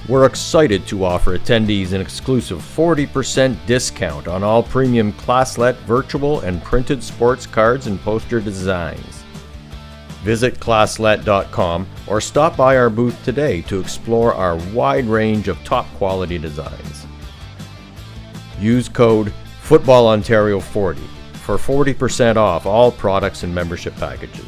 We're excited to offer attendees an exclusive 40% discount on all premium Classlet virtual and printed sports cards and poster designs. Visit classlet.com or stop by our booth today to explore our wide range of top quality designs. Use code Football Ontario 40 for 40% off all products and membership packages.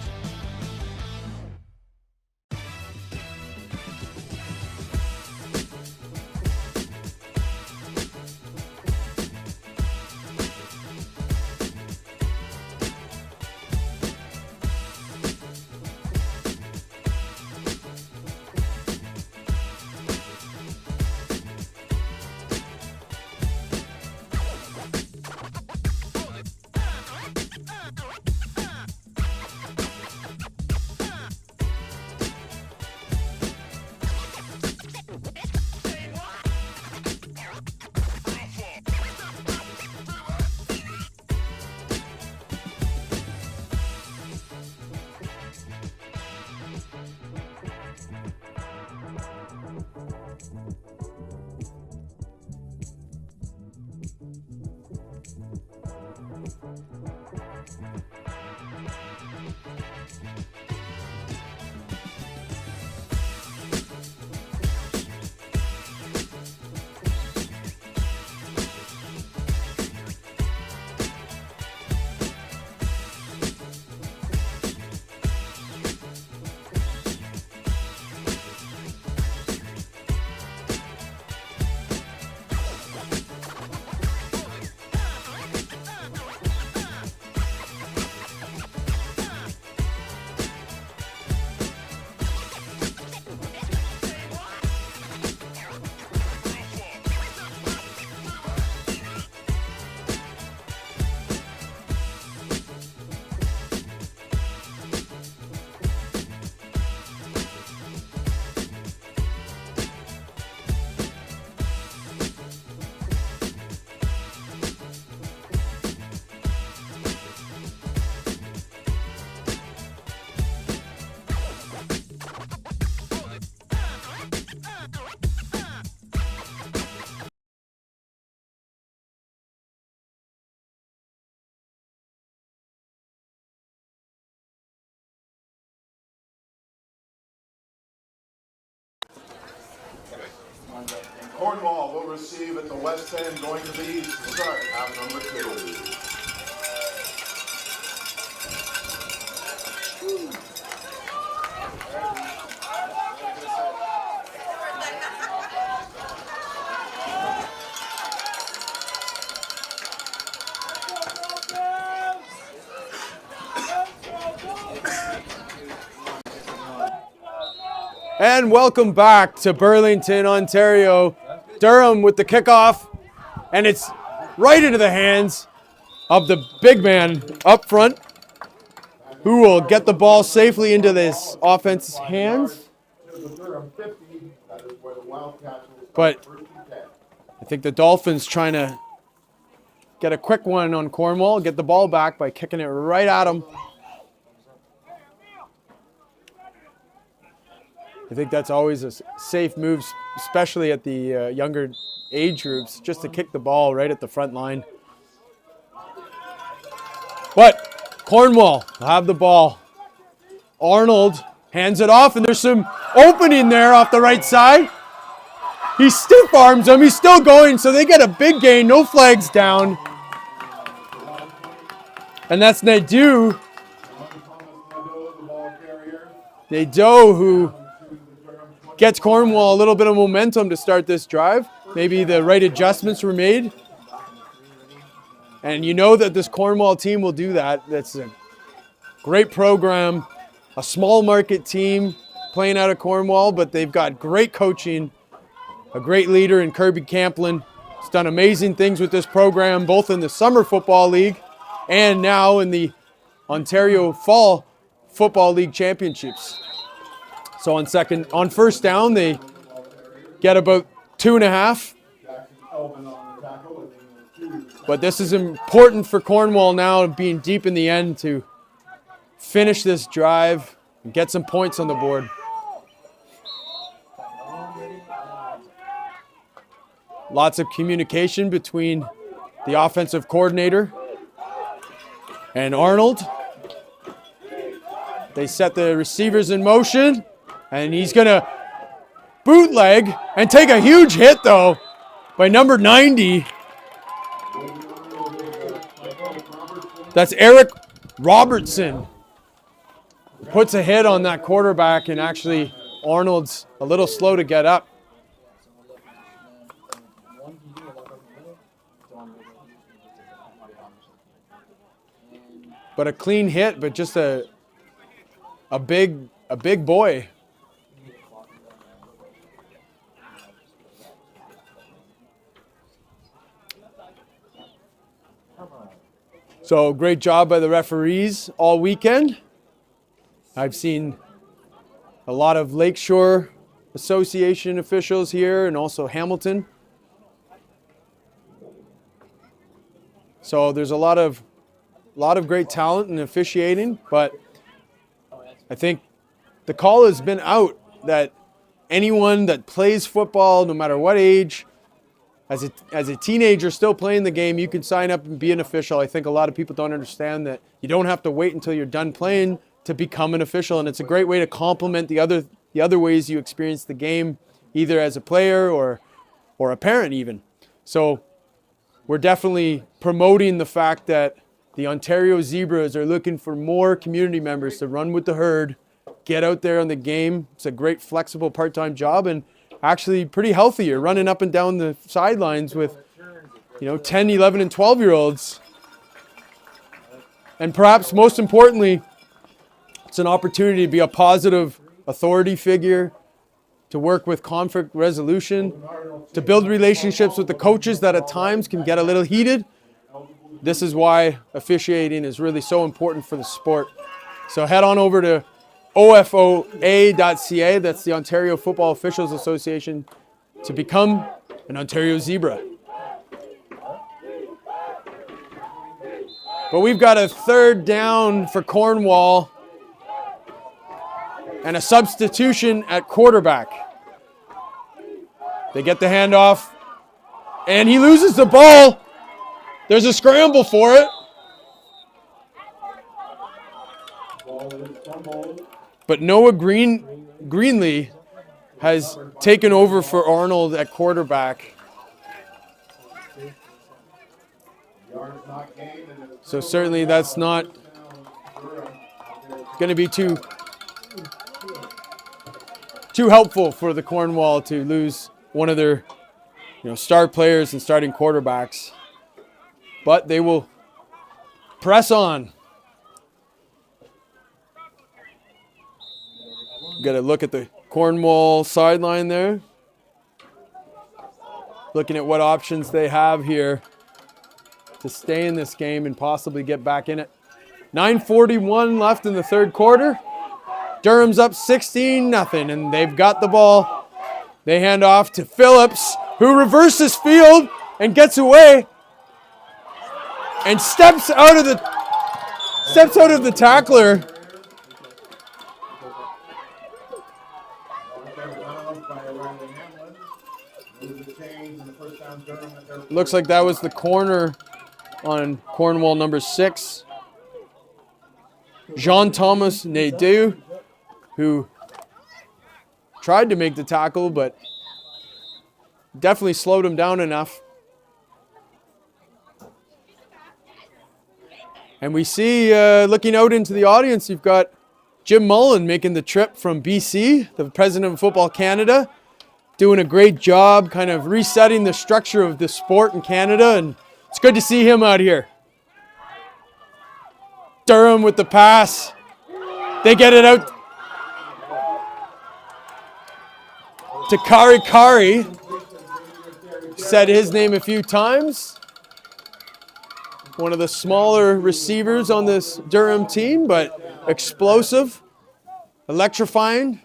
Cornwall will receive at the west end, going to the east to start half number 2. And welcome back to Burlington, Ontario. Durham with the kickoff, and it's right into the hands of the big man up front. who will get the ball safely into this offense's hands. To the Durham 50, that is where the Wildcats will But start first and 10. I think the Dolphins trying to get a quick one on Cornwall, get the ball back by kicking it right at them. I think that's always a safe move, especially at the younger age groups, just to kick the ball right at the front line. But Cornwall will have the ball. Arnold hands it off, and there's some opening there off the right side. He stiff arms him. He's still going, so they get a big gain. No flags down. And that's Nadeau. Nadeau, who gets Cornwall a little bit of momentum to start this drive. Maybe the right adjustments were made. And you know that this Cornwall team will do that. That's a great program, a small market team playing out of Cornwall, but they've got great coaching, a great leader in Kirby Camplin. He's done amazing things with this program, both in the Summer Football League and now in the Ontario Fall Football League Championships. So on first down, they get about 2.5. But this is important for Cornwall now, being deep in the end, to finish this drive and get some points on the board. Lots of communication between the offensive coordinator and Arnold. They set the receivers in motion, and he's going to bootleg and take a huge hit, though, by number 90. That's Eric Robertson. Puts a hit on that quarterback, and actually Arnold's a little slow to get up. But a clean hit, but just a big boy. So great job by the referees all weekend. I've seen a lot of Lakeshore Association officials here and also Hamilton. So there's a lot of great talent in officiating, but I think the call has been out that anyone that plays football, no matter what age, as a teenager still playing the game, you can sign up and be an official. I think a lot of people don't understand that you don't have to wait until you're done playing to become an official, and it's a great way to complement the other ways you experience the game, either as a player or a parent even. So we're definitely promoting the fact that the Ontario Zebras are looking for more community members to run with the herd, get out there on the game. It's a great flexible part-time job, and actually pretty healthy. You're running up and down the sidelines with 10, 11, and 12-year-olds. And perhaps most importantly, it's an opportunity to be a positive authority figure, to work with conflict resolution, to build relationships with the coaches that at times can get a little heated. This is why officiating is really so important for the sport. So head on over to OFFLU12.ca, that's the Ontario Football Officials Association, to become an Ontario Zebra. But we've got a third down for Cornwall and a substitution at quarterback. They get the handoff, and he loses the ball. There's a scramble for it. But Noah Greenlee has taken over for Arnold at quarterback. So certainly that's not going to be too helpful for the Cornwall to lose one of their star players and starting quarterbacks. But they will press on. Got to look at the Cornwall sideline there. Looking at what options they have here to stay in this game and possibly get back in it. 9:41 left in the third quarter. Durham's up 16-0, and they've got the ball. They hand off to Phillips, who reverses field and gets away and steps out of the tackler. Looks like that was the corner on Cornwall number 6. Jean-Thomas Nadeau, who tried to make the tackle, but definitely slowed him down enough. And we see, looking out into the audience, you've got Jim Mullen making the trip from BC, the president of Football Canada, doing a great job kind of resetting the structure of the sport in Canada, and it's good to see him out here. Durham with the pass. They get it out to Kari. Said his name a few times. One of the smaller receivers on this Durham team, but explosive, electrifying.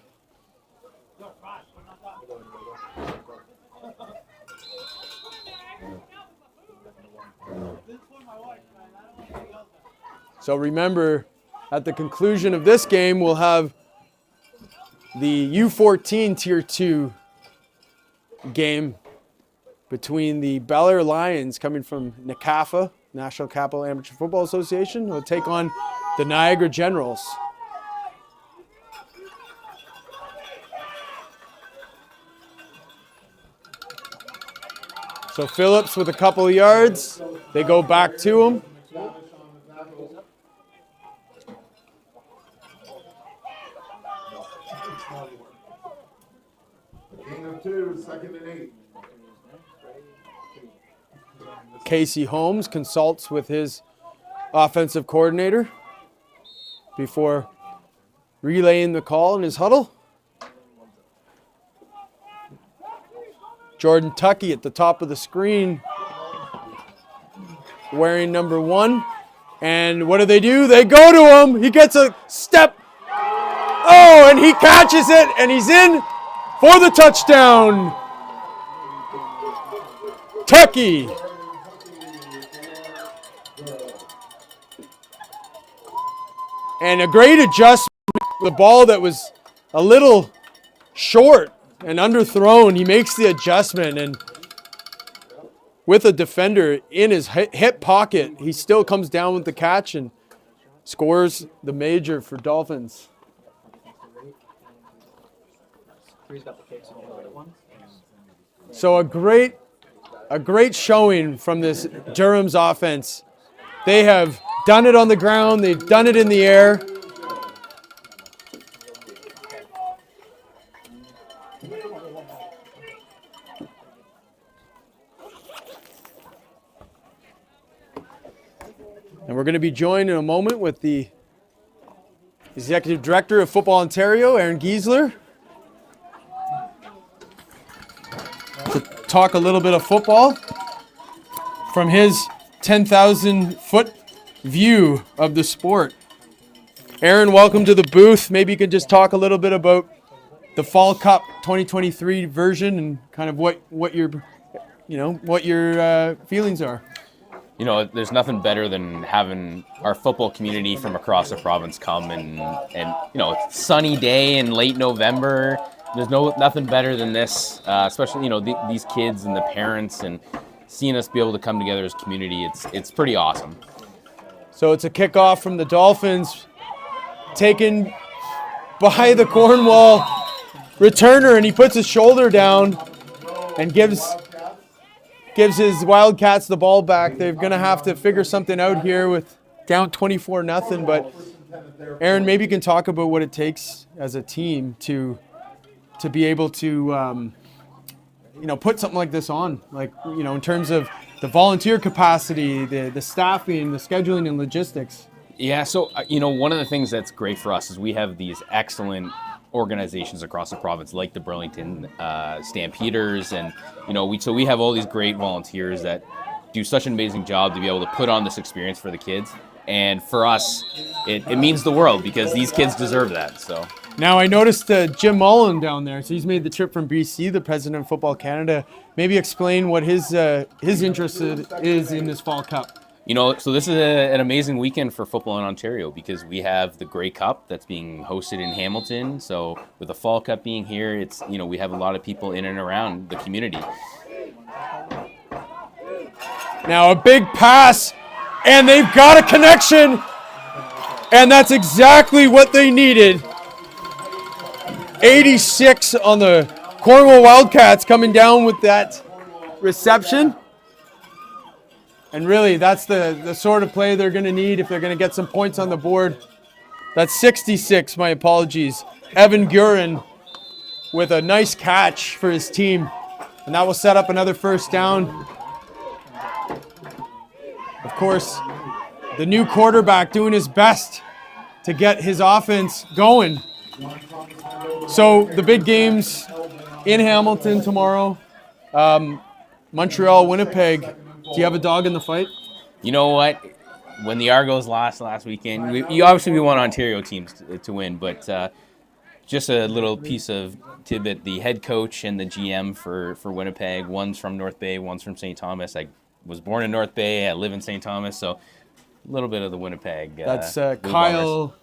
So remember, at the conclusion of this game, we'll have the U14 Tier 2 game between the Bel Air Lions, coming from NCAFA, National Capital Amateur Football Association, will take on the Niagara Generals. So Phillips with a couple of yards. They go back to him. Gain of 2, 2nd and 8. Casey Holmes consults with his offensive coordinator before relaying the call in his huddle. Jordan Tuckey at the top of the screen, wearing number 1. And what do? They go to him. He gets a step. Oh, and he catches it, and he's in for the touchdown. Tuckey. And a great adjustment. The ball that was a little short and underthrown, he makes the adjustment, and with a defender in his hip pocket, he still comes down with the catch and scores the major for Dolphins. So a great showing from this Durham's offense. They have done it on the ground, they've done it in the air. And we're going to be joined in a moment with the Executive Director of Football Ontario, Aaron Giesler, to talk a little bit of football from his 10,000-foot view of the sport. Aaron, welcome to the booth. Maybe you could just talk a little bit about the Fall Cup 2023 version and kind of what your feelings are. You know, there's nothing better than having our football community from across the province come and you know, it's a sunny day in late November. There's nothing better than this, especially, you know, these kids and the parents, and seeing us be able to come together as a community. It's pretty awesome. So it's a kickoff from the Dolphins, taken by the Cornwall returner, and he puts his shoulder down and gives his Wildcats the ball back. They're going to have to figure something out here with down 24-0. But Aaron, maybe you can talk about what it takes as a team to be able to, put something like this on, like, in terms of the volunteer capacity, the staffing, the scheduling, and logistics. Yeah, so, one of the things that's great for us is we have these excellent organizations across the province, like the Burlington Stampeders, and we have all these great volunteers that do such an amazing job to be able to put on this experience for the kids. And for us, it means the world because these kids deserve that. So. Now, I noticed Jim Mullen down there. So he's made the trip from BC, the president of Football Canada. Maybe explain what his interest is in this Fall Cup. So this is an amazing weekend for football in Ontario because we have the Grey Cup that's being hosted in Hamilton. So with the Fall Cup being here, it's we have a lot of people in and around the community. Now a big pass, and they've got a connection, and that's exactly what they needed. 86 on the Cornwall Wildcats coming down with that reception. And really, that's the sort of play they're going to need if they're going to get some points on the board. That's 66, my apologies. Evan Gurin with a nice catch for his team. And that will set up another first down. Of course, the new quarterback doing his best to get his offense going. So the big games in Hamilton tomorrow. Montreal, Winnipeg. Do you have a dog in the fight? You know what? When the Argos lost last weekend, we obviously want Ontario teams to win, but just a little piece of tidbit. The head coach and the GM for Winnipeg, one's from North Bay, one's from St. Thomas. I was born in North Bay. I live in St. Thomas, so a little bit of the Winnipeg. That's Kyle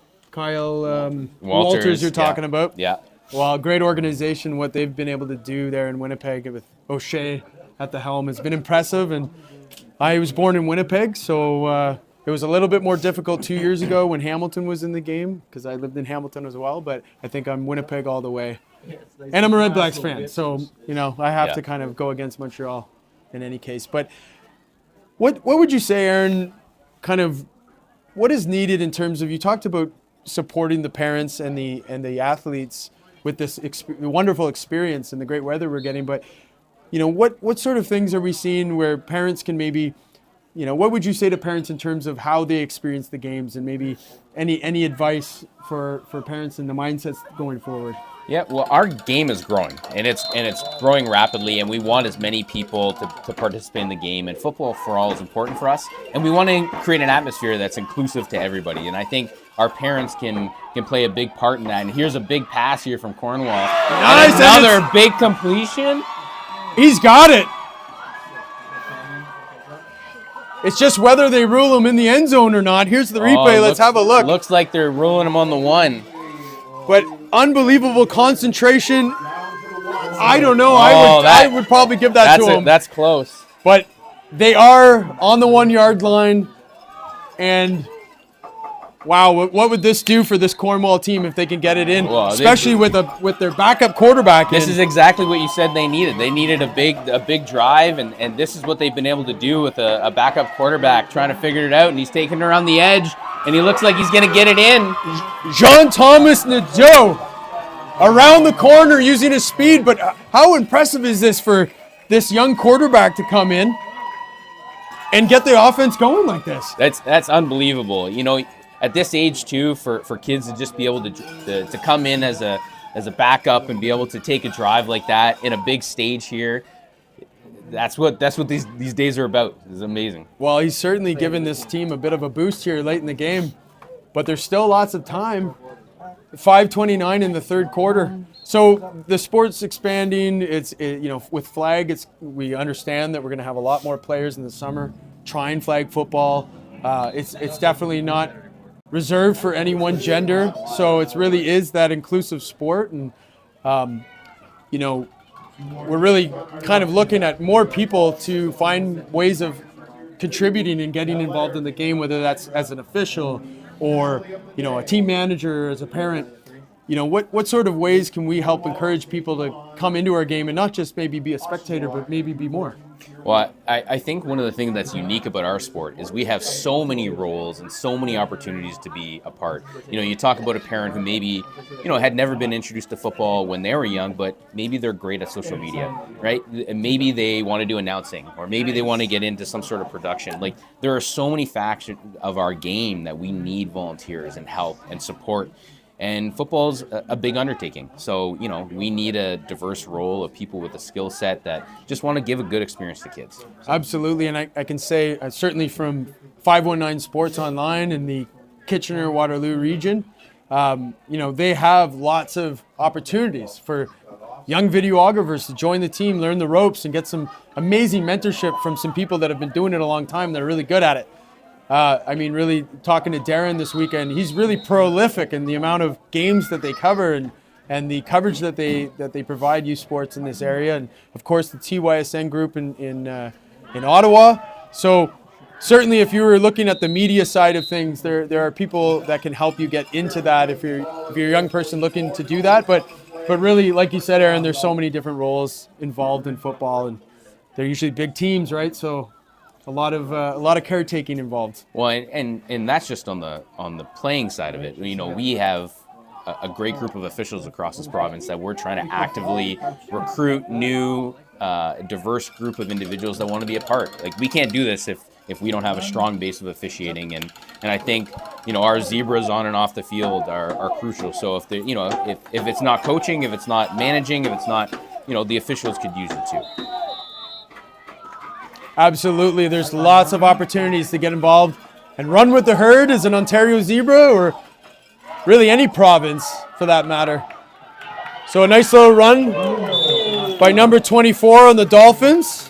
Walters you're talking about. Yeah. Well, great organization. What they've been able to do there in Winnipeg with O'Shea at the helm has been impressive. And I was born in Winnipeg, so it was a little bit more difficult 2 years ago when Hamilton was in the game because I lived in Hamilton as well. But I think I'm Winnipeg all the way. And I'm a Red Blacks fan, so I have to kind of go against Montreal in any case. But what would you say, Aaron, kind of what is needed in terms of, you talked about supporting the parents and the athletes with this wonderful experience and the great weather we're getting, but what sort of things are we seeing where parents can maybe, what would you say to parents in terms of how they experience the games, and maybe any advice for parents and the mindsets going forward? Yeah, well, our game is growing, and it's growing rapidly, and we want as many people to participate in the game. And football for all is important for us, and we want to create an atmosphere that's inclusive to everybody. And I think our parents can play a big part in that. And here's a big pass here from Cornwall. Nice, and another big completion. He's got it. It's just whether they rule him in the end zone or not. Here's the replay. Let's have a look. Looks like they're ruling him on the one. But unbelievable concentration. I don't know. I would probably give that to him. That's close. But they are on the 1 yard line. And wow, what would this do for this Cornwall team if they can get it in, especially with their backup quarterback? This is exactly what you said they needed. They needed a big drive, and this is what they've been able to do with a backup quarterback trying to figure it out, and he's taking it around the edge, and he looks like he's going to get it in. Jean-Thomas Nadeau around the corner using his speed, but how impressive is this for this young quarterback to come in and get the offense going like this? That's unbelievable. At this age too, for kids to just be able to come in as a backup and be able to take a drive like that in a big stage here, that's what these days are about. It's amazing. Well, he's certainly given this team a bit of a boost here late in the game, but there's still lots of time. 5:29 in the third quarter. So the sport's expanding. With flag, we understand that we're going to have a lot more players in the summer trying flag football. It's definitely not reserved for any one gender, so it really is that inclusive sport, and we're really kind of looking at more people to find ways of contributing and getting involved in the game, whether that's as an official or a team manager, as a parent. What sort of ways can we help encourage people to come into our game and not just maybe be a spectator, but maybe be more? Well, I think one of the things that's unique about our sport is we have so many roles and so many opportunities to be a part. You talk about a parent who maybe, had never been introduced to football when they were young, but maybe they're great at social media, right? And maybe they want to do announcing, or maybe they want to get into some sort of production. Like, there are so many factions of our game that we need volunteers and help and support. And football's a big undertaking. So, you know, we need a diverse role of people with a skill set that just want to give a good experience to kids. Absolutely, and I can say certainly from 519 Sports Online in the Kitchener-Waterloo region, you know, they have lots of opportunities for young videographers to join the team, learn the ropes, and get some amazing mentorship from some people that have been doing it a long time that are really good at it. I mean, really talking to Darren this weekend, he's really prolific in the amount of games that they cover and the coverage that they provide U Sports in this area, and of course the TYSN group in Ottawa. So certainly, if you were looking at the media side of things, there are people that can help you get into that if you're a young person looking to do that. But really, like you said, Aaron, there's so many different roles involved in football, and they're usually big teams, right? So a lot of caretaking involved. Well, and that's just on the playing side of it. You know, we have a great group of officials across this province that we're trying to actively recruit new, diverse group of individuals that want to be a part. Like, we can't do this if we don't have a strong base of officiating, and I think, you know, our zebras on and off the field are crucial. So if if it's not coaching, if it's not managing, if it's not, you know, the officials could use it too. Absolutely, there's lots of opportunities to get involved and run with the herd as an Ontario Zebra, or really any province for that matter. So a nice little run by number 24 on the Dolphins.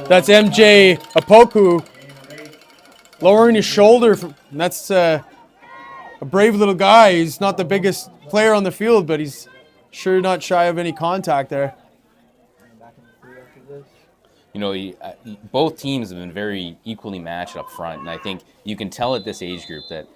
That's MJ Apoku lowering his shoulder. And that's a brave little guy. He's not the biggest player on the field, but he's sure not shy of any contact there. You know, both teams have been very equally matched up front, and I think you can tell at this age group that